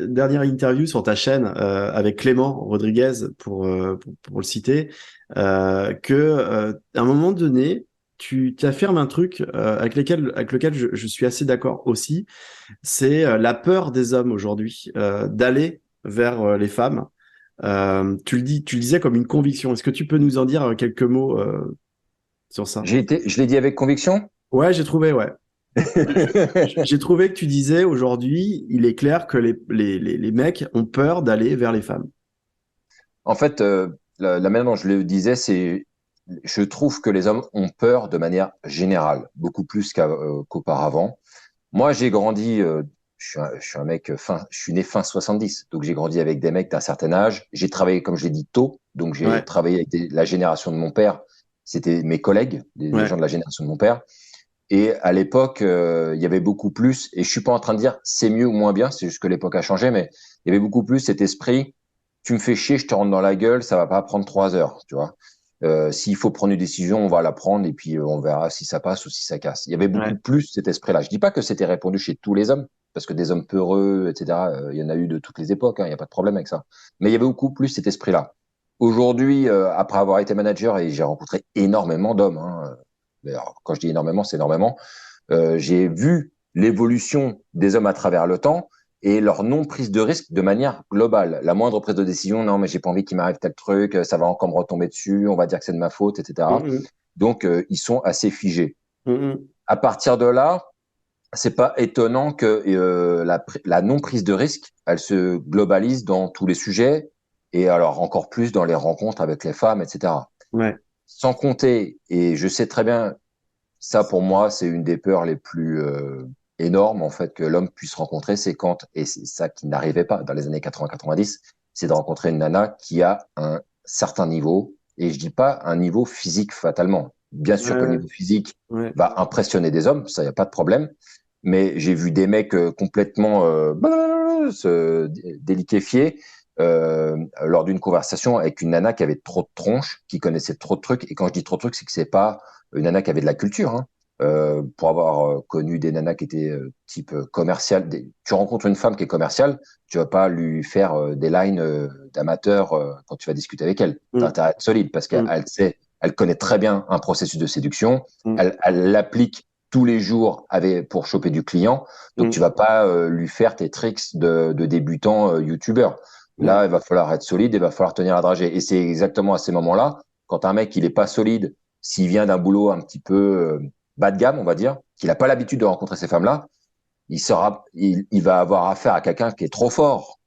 dernières interviews sur ta chaîne avec Clément Rodriguez, pour le citer, que à un moment donné, tu affirmes un truc avec lequel je suis assez d'accord aussi, c'est la peur des hommes aujourd'hui d'aller vers les femmes. Tu le disais comme une conviction. Est-ce que tu peux nous en dire quelques mots sur ça? Je l'ai dit avec conviction. Ouais, j'ai trouvé, ouais. J'ai trouvé que tu disais aujourd'hui, il est clair que les mecs ont peur d'aller vers les femmes. En fait, la manière dont je le disais, je trouve que les hommes ont peur de manière générale, beaucoup plus qu'auparavant. Moi, j'ai grandi, je suis un mec je suis né fin 70, donc j'ai grandi avec des mecs d'un certain âge. J'ai travaillé, comme je l'ai dit, tôt, donc j'ai Ouais, travaillé avec la génération de mon père. C'était mes collègues, les ouais. gens de la génération de mon père. Et à l'époque, il y avait beaucoup plus, et je suis pas en train de dire c'est mieux ou moins bien, c'est juste que l'époque a changé, mais il y avait beaucoup plus cet esprit, tu me fais chier, je te rentre dans la gueule, ça va pas prendre 3 heures, tu vois. S'il faut prendre une décision, on va la prendre et puis on verra si ça passe ou si ça casse. Il y avait beaucoup Ouais. plus cet esprit-là. Je dis pas que c'était répandu chez tous les hommes, parce que des hommes peureux, etc., il y en a eu de toutes les époques, hein, il n'y a pas de problème avec ça. Mais il y avait beaucoup plus cet esprit-là. Aujourd'hui, après avoir été manager, et j'ai rencontré énormément d'hommes, hein, alors, quand je dis énormément, c'est énormément. J'ai vu l'évolution des hommes à travers le temps et leur non prise de risque de manière globale. La moindre prise de décision, non, mais j'ai pas envie qu'il m'arrive tel truc, ça va encore me retomber dessus, on va dire que c'est de ma faute, etc. Mhm, Donc, ils sont assez figés. mhm, À partir de là, c'est pas étonnant que la non prise de risque, elle se globalise dans tous les sujets et alors encore plus dans les rencontres avec les femmes, etc. ouais. Sans compter, et je sais très bien ça, pour moi, c'est une des peurs les plus énormes, en fait, que l'homme puisse rencontrer, c'est quand, et c'est ça qui n'arrivait pas dans les années 80-90, c'est de rencontrer une nana qui a un certain niveau, et je dis pas un niveau physique fatalement. Bien sûr que le Ouais, niveau physique ouais. va impressionner des hommes, ça, y a pas de problème, mais j'ai vu des mecs complètement se déliquéfier lors d'une conversation avec une nana qui avait trop de tronches, qui connaissait trop de trucs, et quand je dis trop de trucs, c'est que c'est pas une nana qui avait de la culture, hein. Pour avoir connu des nanas qui étaient type commercial. Tu rencontres une femme qui est commerciale, tu vas pas lui faire des lines d'amateur quand tu vas discuter avec elle. Tu as Mhm, intérêt à être solide parce mhm, qu'elle sait, elle connaît très bien un processus de séduction, mhm, elle l'applique tous les jours pour choper du client. Donc tu mhm. vas pas lui faire tes tricks de débutant youtubeur. Ouais. Là, il va falloir être solide, il va falloir tenir la dragée. Et c'est exactement à ces moments-là, quand un mec il est pas solide, s'il vient d'un boulot un petit peu bas de gamme, on va dire, qu'il n'a pas l'habitude de rencontrer ces femmes-là, il va avoir affaire à quelqu'un qui est trop fort.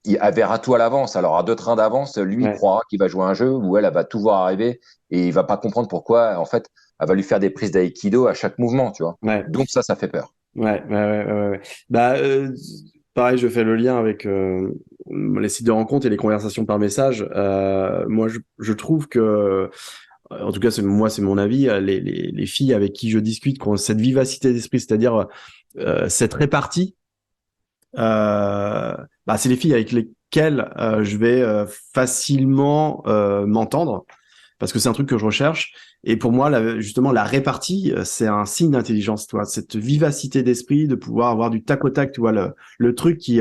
Il verra tout à l'avance. Alors, à 2 trains d'avance, lui, il Ouais. croira qu'il va jouer à un jeu où elle va tout voir arriver et il va pas comprendre pourquoi, en fait, elle va lui faire des prises d'aïkido à chaque mouvement, tu vois. Ouais. Donc, ça fait peur. Ouais, ouais, ouais, ouais, ouais. Bah, pareil, je fais le lien avec les sites de rencontres et les conversations par message. Moi, je trouve que, en tout cas, c'est mon avis, les filles avec qui je discute, qui ont cette vivacité d'esprit, c'est-à-dire cette répartie, bah, c'est les filles avec lesquelles je vais facilement m'entendre parce que c'est un truc que je recherche. Et pour moi, justement, la répartie, c'est un signe d'intelligence, toi. Cette vivacité d'esprit, de pouvoir avoir du tac au tac, tu vois, le truc qui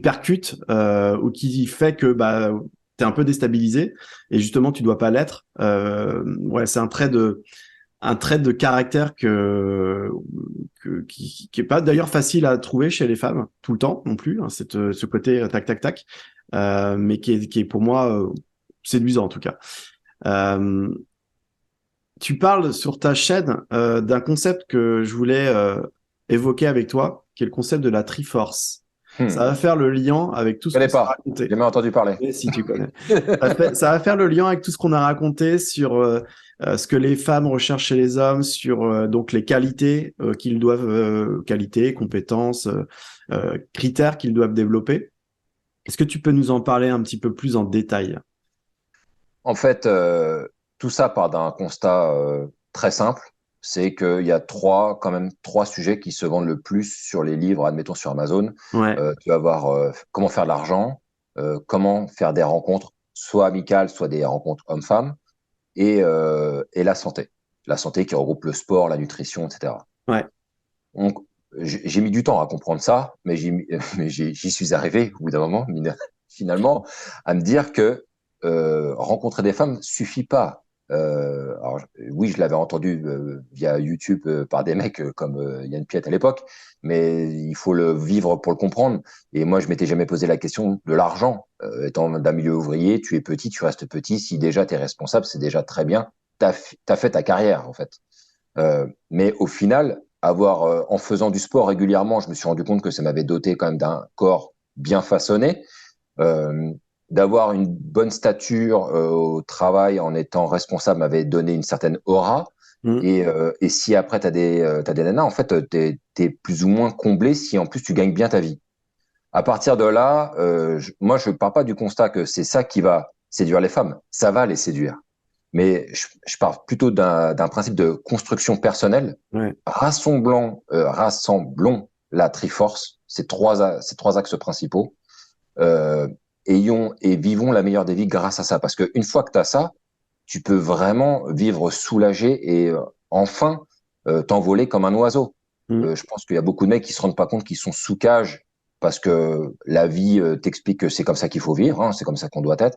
percute ou qui fait que bah, t'es un peu déstabilisé et justement, tu dois pas l'être. Ouais, c'est un trait de caractère qui est pas d'ailleurs facile à trouver chez les femmes tout le temps non plus, hein, ce côté tac tac tac, mais qui est pour moi séduisant en tout cas. Euh, Tu parles sur ta chaîne d'un concept que je voulais évoquer avec toi, qui est le concept de la Triforce. Ça va faire le lien avec tout Je ce qu'on connais s'est pas. J'ai raconté. jamais entendu parler. Mais si tu connais. Ça va faire le lien avec tout ce qu'on a raconté sur ce que les femmes recherchent chez les hommes, sur donc les qualités qu'ils doivent, qualités, compétences, critères qu'ils doivent développer. Est-ce que tu peux nous en parler un petit peu plus en détail? En fait, tout ça part d'un constat très simple, c'est qu'il y a quand même trois sujets qui se vendent le plus sur les livres, admettons sur Amazon. Ouais. Tu vas voir comment faire de l'argent, comment faire des rencontres, soit amicales, soit des rencontres hommes-femmes, et la santé. La santé qui regroupe le sport, la nutrition, etc. Ouais. Donc, j'ai mis du temps à comprendre ça, mais j'y suis arrivé au bout d'un moment, finalement, à me dire que rencontrer des femmes suffit pas. Alors, oui, je l'avais entendu via YouTube par des mecs comme Yann Piette à l'époque, mais il faut le vivre pour le comprendre. Et moi, je m'étais jamais posé la question de l'argent. Étant d'un milieu ouvrier, tu es petit, tu restes petit. Si déjà tu es responsable, c'est déjà très bien. T'as fait ta carrière, en fait. Mais au final, en faisant du sport régulièrement, je me suis rendu compte que ça m'avait doté quand même d'un corps bien façonné, euh, d'avoir une bonne stature au travail en étant responsable m'avait donné une certaine aura. Mm. Et si après t'as des nanas, en fait, t'es plus ou moins comblé si en plus tu gagnes bien ta vie. À partir de là, moi je pars pas du constat que c'est ça qui va séduire les femmes. Ça va les séduire. Mais je pars plutôt d'un principe de construction personnelle. Ouais. Rassemblons la Triforce, ces trois axes principaux, euh, ayons et vivons la meilleure des vies grâce à ça. Parce qu'une fois que tu as ça, tu peux vraiment vivre soulagé et enfin t'envoler comme un oiseau. Mm. Je pense qu'il y a beaucoup de mecs qui se rendent pas compte qu'ils sont sous cage parce que la vie t'explique que c'est comme ça qu'il faut vivre, hein, c'est comme ça qu'on doit être,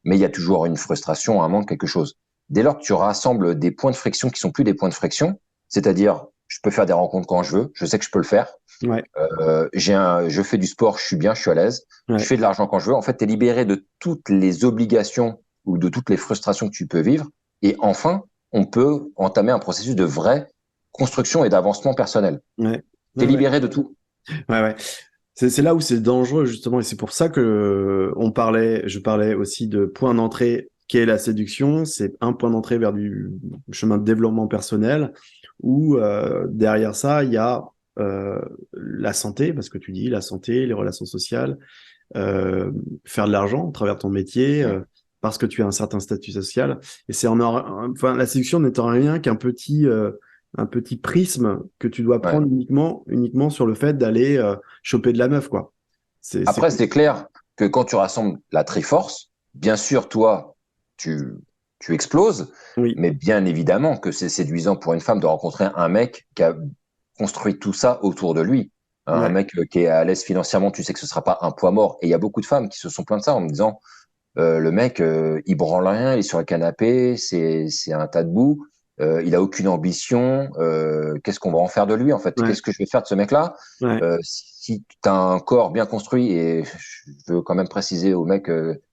mais il y a toujours une frustration, un manque, quelque chose. Dès lors que tu rassembles des points de friction qui sont plus des points de friction, c'est-à-dire je peux faire des rencontres quand je veux, je sais que je peux le faire, Ouais. je fais du sport, je suis bien, je suis à l'aise, je Ouais. fais de l'argent quand je veux. En fait, tu es libéré de toutes les obligations ou de toutes les frustrations que tu peux vivre. Et enfin, on peut entamer un processus de vraie construction et d'avancement personnel. Ouais. Tu es Ouais. libéré de tout. Ouais. Ouais. C'est là où c'est dangereux justement, et c'est pour ça que je parlais aussi de point d'entrée qu'est la séduction. C'est un point d'entrée vers du chemin de développement personnel, où derrière ça il y a euh, la santé, parce que tu dis la santé, les relations sociales, euh, faire de l'argent à travers ton métier, parce que tu as un certain statut social. Et c'est enfin la séduction n'étant rien qu'un un petit prisme que tu dois Ouais. prendre uniquement sur le fait d'aller choper de la meuf, quoi. C'est Après, c'est clair que quand tu rassembles la Triforce, bien sûr, toi, tu, tu exploses, oui, mais bien évidemment que c'est séduisant pour une femme de rencontrer un mec qui a construit tout ça autour de lui. Hein, un ouais, mec qui est à l'aise financièrement, tu sais que ce sera pas un poids mort. Et il y a beaucoup de femmes qui se sont plaintes de ça en me disant, le mec, il branle rien, il est sur le canapé, c'est un tas de boue, il a aucune ambition. Qu'est-ce qu'on va en faire de lui en fait? ouais, Qu'est-ce que je vais faire de ce mec-là? ouais, Si tu as un corps bien construit, et je veux quand même préciser aux mecs,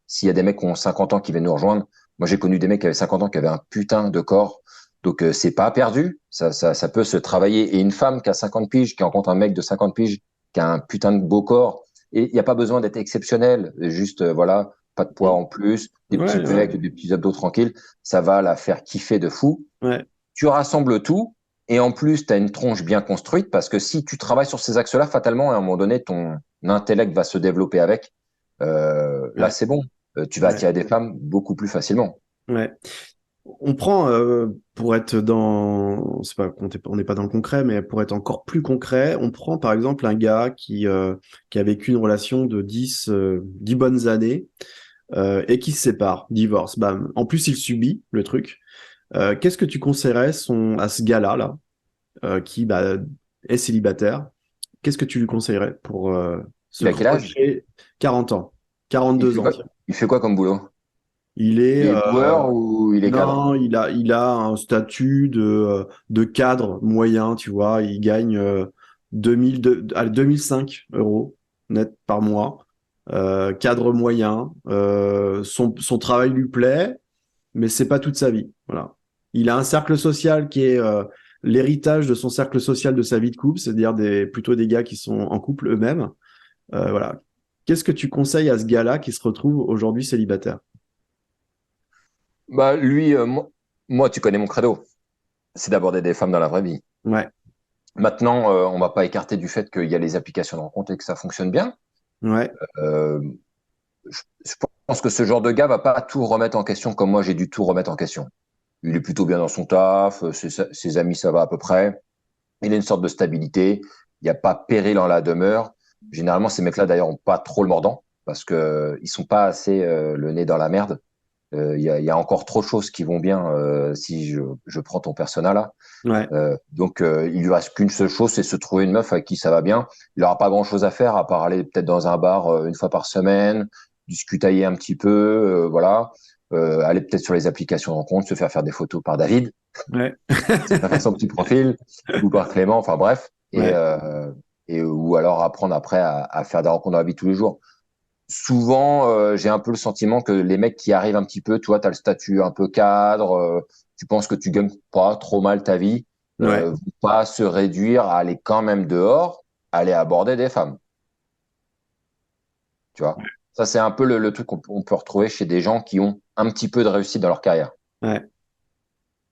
s'il y a des mecs qui ont 50 ans qui viennent nous rejoindre, moi j'ai connu des mecs qui avaient 50 ans qui avaient un putain de corps, donc c'est pas perdu, ça peut se travailler. Et une femme qui a 50 piges, qui rencontre un mec de 50 piges, qui a un putain de beau corps, et il n'y a pas besoin d'être exceptionnel, juste voilà, pas de poids en plus, des petits ouais, ouais, pecs, des petits abdos tranquilles, ça va la faire kiffer de fou. ouais, Tu rassembles tout et en plus, tu as une tronche bien construite parce que si tu travailles sur ces axes-là, fatalement, à un moment donné, ton intellect va se développer avec. Là, ouais, c'est bon. Tu vas ouais, attirer des femmes beaucoup plus facilement. ouais. On prend, pour être c'est pas, on n'est pas dans le concret, mais pour être encore plus concret, on prend par exemple un gars qui a vécu une relation de 10 bonnes années, et qui se sépare, divorce, bam. En plus, il subit le truc. Qu'est-ce que tu conseillerais à ce gars-là, là, qui bah, est célibataire? Qu'est-ce que tu lui conseillerais pour se Il a quel âge? projeter 40 ans, Il 42 fait ans, quoi, tiens. il fait quoi comme boulot? Il Il est, est loueur ou il est cadre? non, il a un statut de cadre moyen, tu vois. Il gagne 2005 euros net par mois. Cadre moyen. Son travail lui plaît, mais c'est pas toute sa vie. Voilà. Il a un cercle social qui est l'héritage de son cercle social de sa vie de couple, c'est-à-dire plutôt des gars qui sont en couple eux-mêmes. Voilà. Qu'est-ce que tu conseilles à ce gars-là qui se retrouve aujourd'hui célibataire? Bah, lui, moi, tu connais mon credo. C'est d'aborder des femmes dans la vraie vie. Ouais, Maintenant, on va pas écarter du fait qu'il y a les applications de rencontre et que ça fonctionne bien. ouais, Euh, je pense que ce genre de gars va pas tout remettre en question comme moi j'ai dû tout remettre en question. Il est plutôt bien dans son taf, ses amis ça va à peu près. Il a une sorte de stabilité. Il n'y a pas péril en la demeure. Généralement, ces mecs-là d'ailleurs ont pas trop le mordant parce que ils sont pas assez le nez dans la merde. Il y a encore trop de choses qui vont bien si je prends ton persona là. ouais, Donc, il lui reste qu'une seule chose, c'est se trouver une meuf avec qui ça va bien. Il aura pas grand-chose à faire à part aller peut-être dans un bar une fois par semaine, discutailler un petit peu, voilà. Aller peut-être sur les applications de rencontre, se faire des photos par David, ouais, se faire son petit profil, ou par Clément, enfin bref. ouais, Ou alors apprendre après à faire des rencontres dans la vie de tous les jours. Souvent, j'ai un peu le sentiment que les mecs qui arrivent un petit peu, toi, tu as le statut un peu cadre, tu penses que tu gagnes pas trop mal ta vie, ouais, vont pas se réduire à aller quand même dehors, aller aborder des femmes, tu vois. Ça, c'est un peu le truc qu'on peut retrouver chez des gens qui ont un petit peu de réussite dans leur carrière. ouais.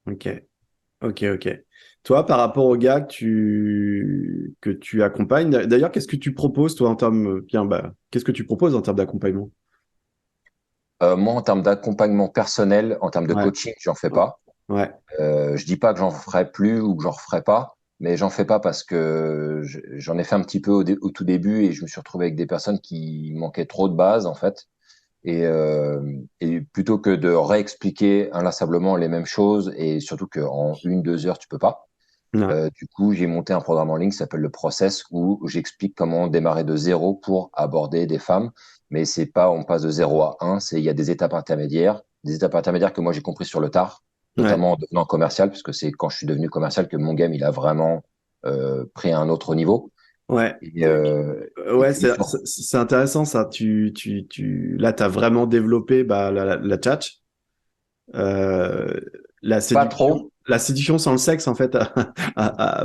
Ok, ok, ok. Toi, par rapport aux gars que tu accompagnes, d'ailleurs, qu'est-ce que tu proposes, toi, en termes, bien, bah, qu'est-ce que tu proposes en termes d'accompagnement? Moi, en termes d'accompagnement personnel, en termes de Ouais, coaching, j'en fais pas. ouais, Je dis pas que j'en ferai plus ou que j'en referai pas, mais j'en fais pas parce que j'en ai fait un petit peu au tout début et je me suis retrouvé avec des personnes qui manquaient trop de base en fait. Et plutôt que de réexpliquer inlassablement les mêmes choses et surtout qu'en 1, 2 heures tu peux pas. ouais, Du coup, j'ai monté un programme en ligne qui s'appelle le Process où j'explique comment démarrer de zéro pour aborder des femmes. Mais c'est pas on passe de zéro à un, il y a des étapes intermédiaires que moi j'ai compris sur le tard, ouais, notamment en devenant commercial, puisque c'est quand je suis devenu commercial que mon game il a vraiment pris à un autre niveau. ouais. Et Ouais, puis c'est intéressant ça. Là, tu as vraiment développé bah, la tchatch, euh, pas trop. la séduction sans le sexe, en fait,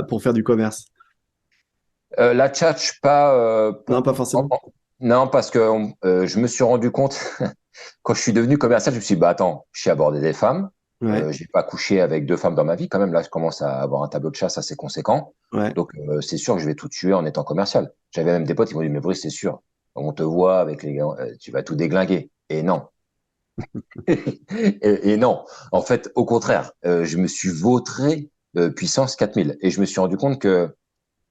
pour faire du commerce. La tchatch, pas, Non, pas en- forcément. en- non, parce que je me suis rendu compte, quand je suis devenu commercial, je me suis dit, bah attends, je sais aborder des femmes, Ouais, j'ai pas couché avec 2 femmes dans ma vie, quand même, là, je commence à avoir un tableau de chasse assez conséquent, ouais. donc c'est sûr que je vais tout tuer en étant commercial. J'avais même des potes qui m'ont dit, mais Brice, c'est sûr, on te voit avec les gars, tu vas tout déglinguer. Et non. Et non. En fait, au contraire, je me suis vautré puissance 4000 et je me suis rendu compte que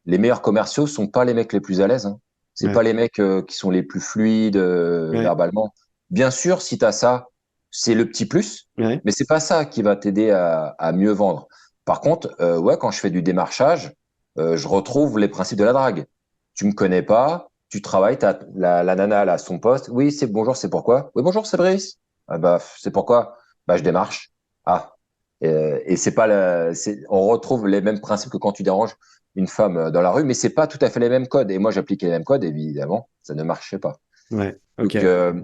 les meilleurs commerciaux sont pas les mecs les plus à l'aise, hein. C'est Ouais, pas les mecs qui sont les plus fluides ouais, verbalement. Bien sûr, si tu as ça, c'est le petit plus, ouais, mais c'est pas ça qui va t'aider à mieux vendre. Par contre, ouais, quand je fais du démarchage, je retrouve les principes de la drague. Tu me connais pas, tu travailles, t'as la nana elle a son poste. Oui, c'est bonjour, c'est pourquoi? Oui, bonjour, c'est Brice. Ah bah, c'est pourquoi? Bah, je démarche. Ah. Et c'est pas on retrouve les mêmes principes que quand tu déranges une femme dans la rue, mais c'est pas tout à fait les mêmes codes. Et moi, j'appliquais les mêmes codes, évidemment, ça ne marchait pas. ouais. Ok, Donc,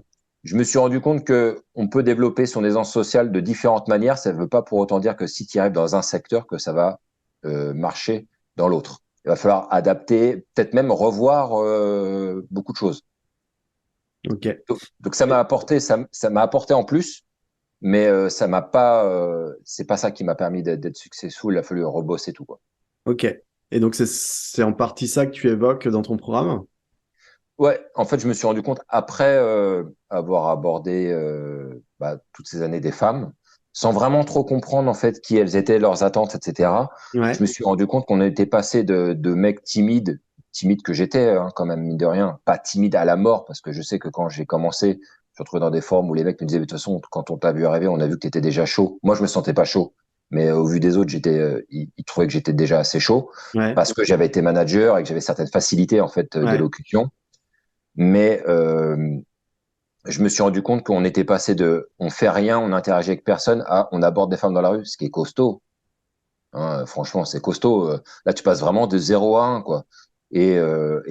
je me suis rendu compte que on peut développer son aisance sociale de différentes manières. Ça ne veut pas pour autant dire que si tu arrives dans un secteur, que ça va marcher dans l'autre. Il va falloir adapter, peut-être même revoir beaucoup de choses. ok. Donc, ça m'a apporté en plus, mais ça m'a pas, c'est pas ça qui m'a permis d'être successful. Il a fallu rebosser tout, quoi. Ok. Et donc, c'est en partie ça que tu évoques dans ton programme? Ouais, en fait, je me suis rendu compte après avoir abordé toutes ces années des femmes, sans vraiment trop comprendre en fait qui elles étaient, leurs attentes, etc. Je Ouais, me suis rendu compte qu'on était passé de mecs timides, timides que j'étais hein, quand même mine de rien, pas timide à la mort parce que je sais que quand j'ai commencé, je me suis retrouvé dans des forums où les mecs me disaient de toute façon quand on t'a vu arriver, on a vu que tu étais déjà chaud. Moi, je me sentais pas chaud, mais au vu des autres, ils trouvaient que j'étais déjà assez chaud ouais, parce que j'avais été manager et que j'avais certaines facilités en fait ouais, d'élocution. Mais je me suis rendu compte qu'on était passé de on fait rien, on interagit avec personne à on aborde des femmes dans la rue, ce qui est costaud. Hein, franchement, c'est costaud. Là, tu passes vraiment de 0 à 1, quoi. Et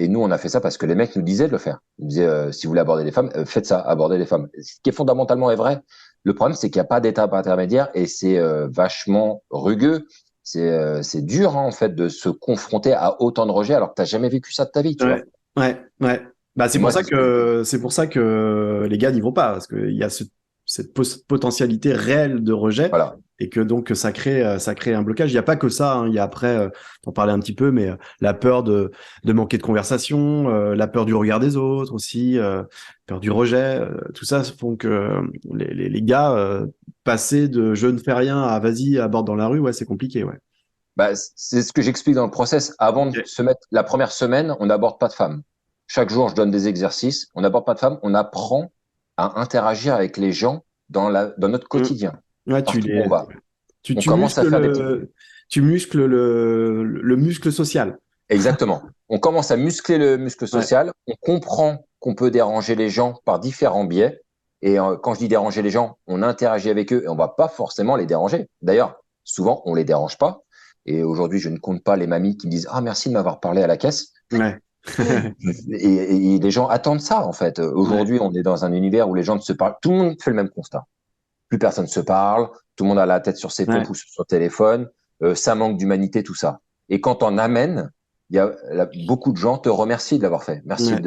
nous, on a fait ça parce que les mecs nous disaient de le faire. Ils nous disaient, si vous voulez aborder les femmes, faites ça, abordez les femmes. Ce qui est fondamentalement est vrai. Le problème, c'est qu'il n'y a pas d'étape intermédiaire et c'est vachement rugueux. C'est dur, hein, en fait, de se confronter à autant de rejets alors que tu n'as jamais vécu ça de ta vie, tu vois. Ouais, ouais, ouais. Bah, Et moi, c'est ce que... c'est pour ça que les gars n'y vont pas, parce qu'il y a cette potentialité réelle de rejet, Voilà. et que donc ça crée un blocage. Il n'y a pas que ça, hein. Il y a après, t'en parlais un petit peu, mais la peur de manquer de conversation, la peur du regard des autres aussi, peur du rejet, tout ça font que les gars, passer de je ne fais rien à vas-y, aborde dans la rue, ouais, c'est compliqué, ouais. Bah, c'est ce que j'explique dans le process. Avant de Ok. se mettre la première semaine, on n'aborde pas de femmes. Chaque jour, je donne des exercices. On n'aborde pas de femmes. On apprend à interagir avec les gens dans notre Mm. quotidien, Ouais, partout où on va. tu On commence à faire des petits. tu muscles le muscle social. Exactement. On commence à muscler le muscle Ouais. social. On comprend qu'on peut déranger les gens par différents biais. Et quand je dis déranger les gens, on interagit avec eux et on va pas forcément les déranger. D'ailleurs, souvent, on les dérange pas. Et aujourd'hui, je ne compte pas les mamies qui me disent, ah, merci de m'avoir parlé à la caisse. Ouais. Et les gens attendent ça, en fait. Ouais. Aujourd'hui, on est dans un univers où les gens ne se parlent. Tout le monde fait le même constat. Plus personne se parle. Tout le monde a la tête sur ses pompes Ouais. ou sur son téléphone. Ça manque d'humanité, tout ça. Et quand on amène, beaucoup de gens te remercient de l'avoir fait. Merci Ouais.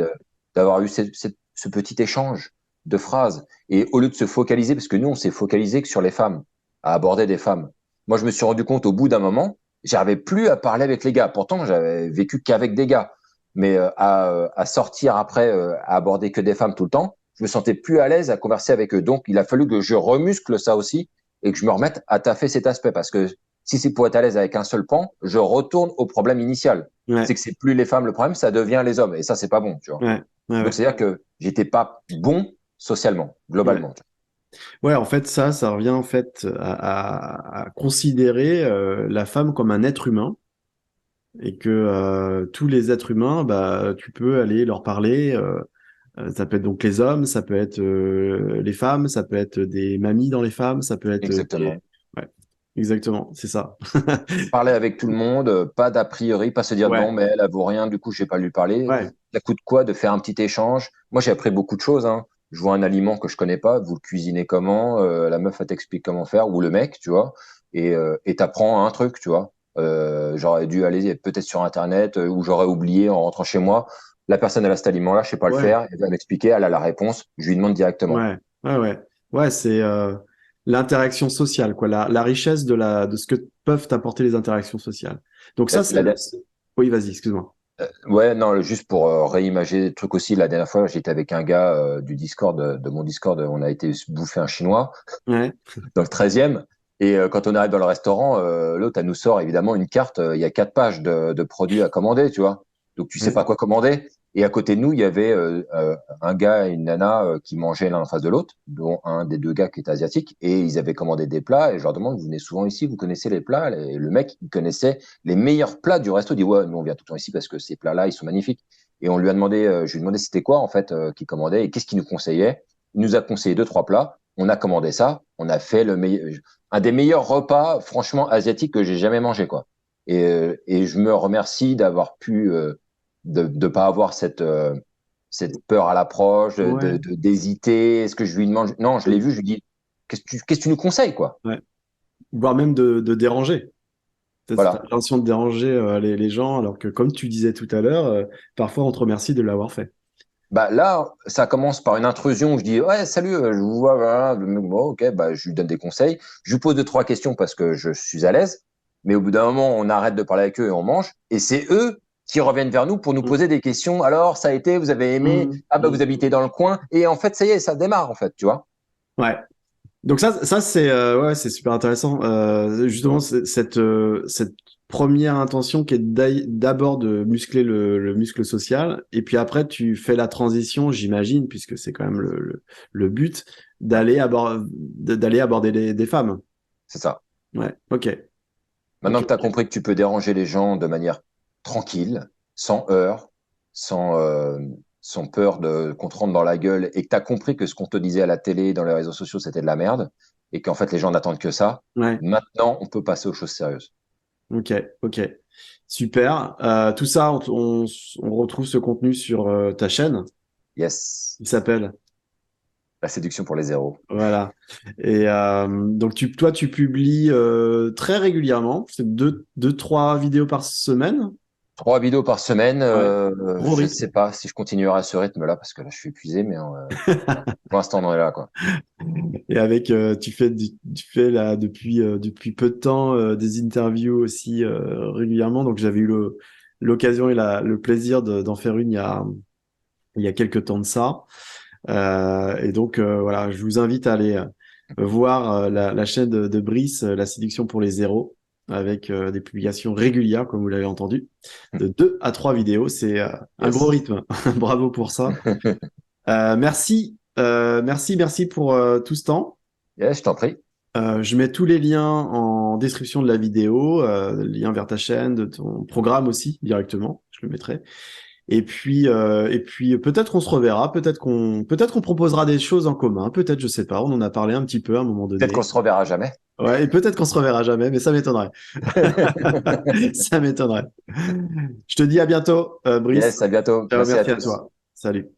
d'avoir eu ce petit échange de phrases. Et au lieu de se focaliser, parce que nous, on s'est focalisé que sur les femmes, à aborder des femmes. Moi, je me suis rendu compte au bout d'un moment, j'arrivais plus à parler avec les gars. Pourtant, j'avais vécu qu'avec des gars. Mais à sortir après, à aborder que des femmes tout le temps, je me sentais plus à l'aise à converser avec eux. Donc, il a fallu que je remuscle ça aussi et que je me remette à taffer cet aspect. Parce que si c'est pour être à l'aise avec un seul pan, je retourne au problème initial. C'est Ouais. que c'est plus les femmes le problème, ça devient les hommes. Et ça, c'est pas bon, tu vois. Ouais. Ouais. Donc, Ouais. c'est-à-dire que j'étais pas bon socialement, Ouais. globalement. Ouais, en fait, ça revient en fait à considérer la femme comme un être humain et que tous les êtres humains, bah, tu peux aller leur parler. Ça peut être donc les hommes, ça peut être les femmes, ça peut être des mamies dans les femmes, ça peut être des... Exactement. Ouais, exactement, c'est ça. Parler avec tout le monde, pas d'a priori, pas se dire Ouais, non, mais elle vaut rien, du coup, je vais pas lui parler. ouais, Ça coûte quoi de faire un petit échange? Moi, j'ai appris beaucoup de choses, hein. Je vois un aliment que je connais pas, vous le cuisinez comment, la meuf, elle t'explique comment faire, ou le mec, tu vois, et t'apprends un truc, tu vois. J'aurais dû aller peut-être sur Internet, ou j'aurais oublié en rentrant chez moi. La personne, elle a cet aliment-là, je sais pas le ouais, faire, elle va m'expliquer, elle a la réponse, je lui demande directement. ouais, ouais, ouais. Ouais, c'est l'interaction sociale, quoi, la richesse de ce que peuvent apporter les interactions sociales. Donc La, ça, la, oui, vas-y, excuse-moi. Ouais, non, juste pour réimager le truc aussi, la dernière fois, j'étais avec un gars du Discord, de mon Discord, on a été se bouffer un chinois Ouais, dans le 13e. Et quand on arrive dans le restaurant, l'autre, elle nous sort évidemment une carte, il y a 4 pages de produits à commander, tu vois. Donc tu sais ouais, pas quoi commander. Et à côté de nous, il y avait un gars et une nana qui mangeaient l'un en face de l'autre, dont un des deux gars qui était asiatique. Et ils avaient commandé des plats. Et je leur demande, vous venez souvent ici, vous connaissez les plats? Et le mec, il connaissait les meilleurs plats du resto. Il dit, ouais, nous on vient tout le temps ici parce que ces plats-là, ils sont magnifiques. Et on lui a demandé, je lui ai demandé c'était quoi en fait qu'il commandait et qu'est-ce qu'il nous conseillait. Il nous a conseillé 2, 3 plats. On a commandé ça. On a fait un des meilleurs repas, franchement, asiatiques que j'ai jamais mangé, quoi. Et je me remercie d'avoir pu, de pas avoir cette peur à l'approche, ouais, d'hésiter. Est-ce que je lui demande? Non, je l'ai vu, je lui dis, qu'est-ce que tu nous conseilles, quoi? ouais. Voire même de déranger. T'as cette Voilà. intention de déranger les gens, alors que comme tu disais tout à l'heure, parfois on te remercie de l'avoir fait. Bah là, ça commence par une intrusion où je dis, ouais, salut, je vous vois, voilà. Bon, ok, bah, je lui donne des conseils. Je lui pose 2, 3 questions parce que je suis à l'aise. Mais au bout d'un moment, on arrête de parler avec eux et on mange. Et c'est eux qui reviennent vers nous pour nous Mm. poser des questions. Alors, ça a été, vous avez aimé? Mm. Ah, bah, vous Mm. habitez dans le coin. Et en fait, ça y est, ça démarre, en fait, tu vois. Ouais. Donc ça c'est ouais, c'est super intéressant. Justement, cette première intention qui est d'abord de muscler le muscle social, et puis après tu fais la transition, j'imagine, puisque c'est quand même le but, Ouais, d'aller aborder des femmes. c'est ça. Ouais, ok, ok, Maintenant que tu as ok. compris que tu peux déranger les gens de manière tranquille, sans heurts, sans, euh, sont peur qu'on te rentre dans la gueule et que tu as compris que ce qu'on te disait à la télé, dans les réseaux sociaux, c'était de la merde et qu'en fait, les gens n'attendent que ça. Ouais. Maintenant, on peut passer aux choses sérieuses. Ok, ok. Super. Tout ça, on retrouve ce contenu sur ta chaîne Yes. qui s'appelle. La séduction pour les zéros. Voilà. Et donc, toi, tu publies très régulièrement. C'est trois vidéos par semaine. 3 vidéos par semaine. Ouais. Gros Je ne rythme. sais pas si je continuerai à ce rythme-là parce que là, je suis épuisé, mais voilà. Pour l'instant, on en est là, quoi. Et avec, tu fais là depuis peu de temps des interviews aussi régulièrement. Donc, j'avais eu l'occasion et le plaisir d'en faire une il y a quelques temps de ça. Et donc, voilà, je vous invite à aller voir la chaîne de Brice, La séduction pour les zéros, avec des publications régulières, comme vous l'avez entendu, de 2 à 3 vidéos. C'est un gros Yes. rythme. Bravo pour ça. Merci pour tout ce temps. Yes, je t'en prie. Je mets tous les liens en description de la vidéo, le lien vers ta chaîne, de ton programme aussi directement. Je le mettrai. Et puis peut-être qu'on se reverra, peut-être qu'on proposera des choses en commun, peut-être, je sais pas. On en a parlé un petit peu à un moment Peut-être qu'on donné. se reverra jamais. Ouais, et peut-être qu'on se reverra jamais, mais ça m'étonnerait. Ça m'étonnerait. Je te dis à bientôt, Brice. Yes, à bientôt. Ciao, Merci à merci à tous. toi. Salut.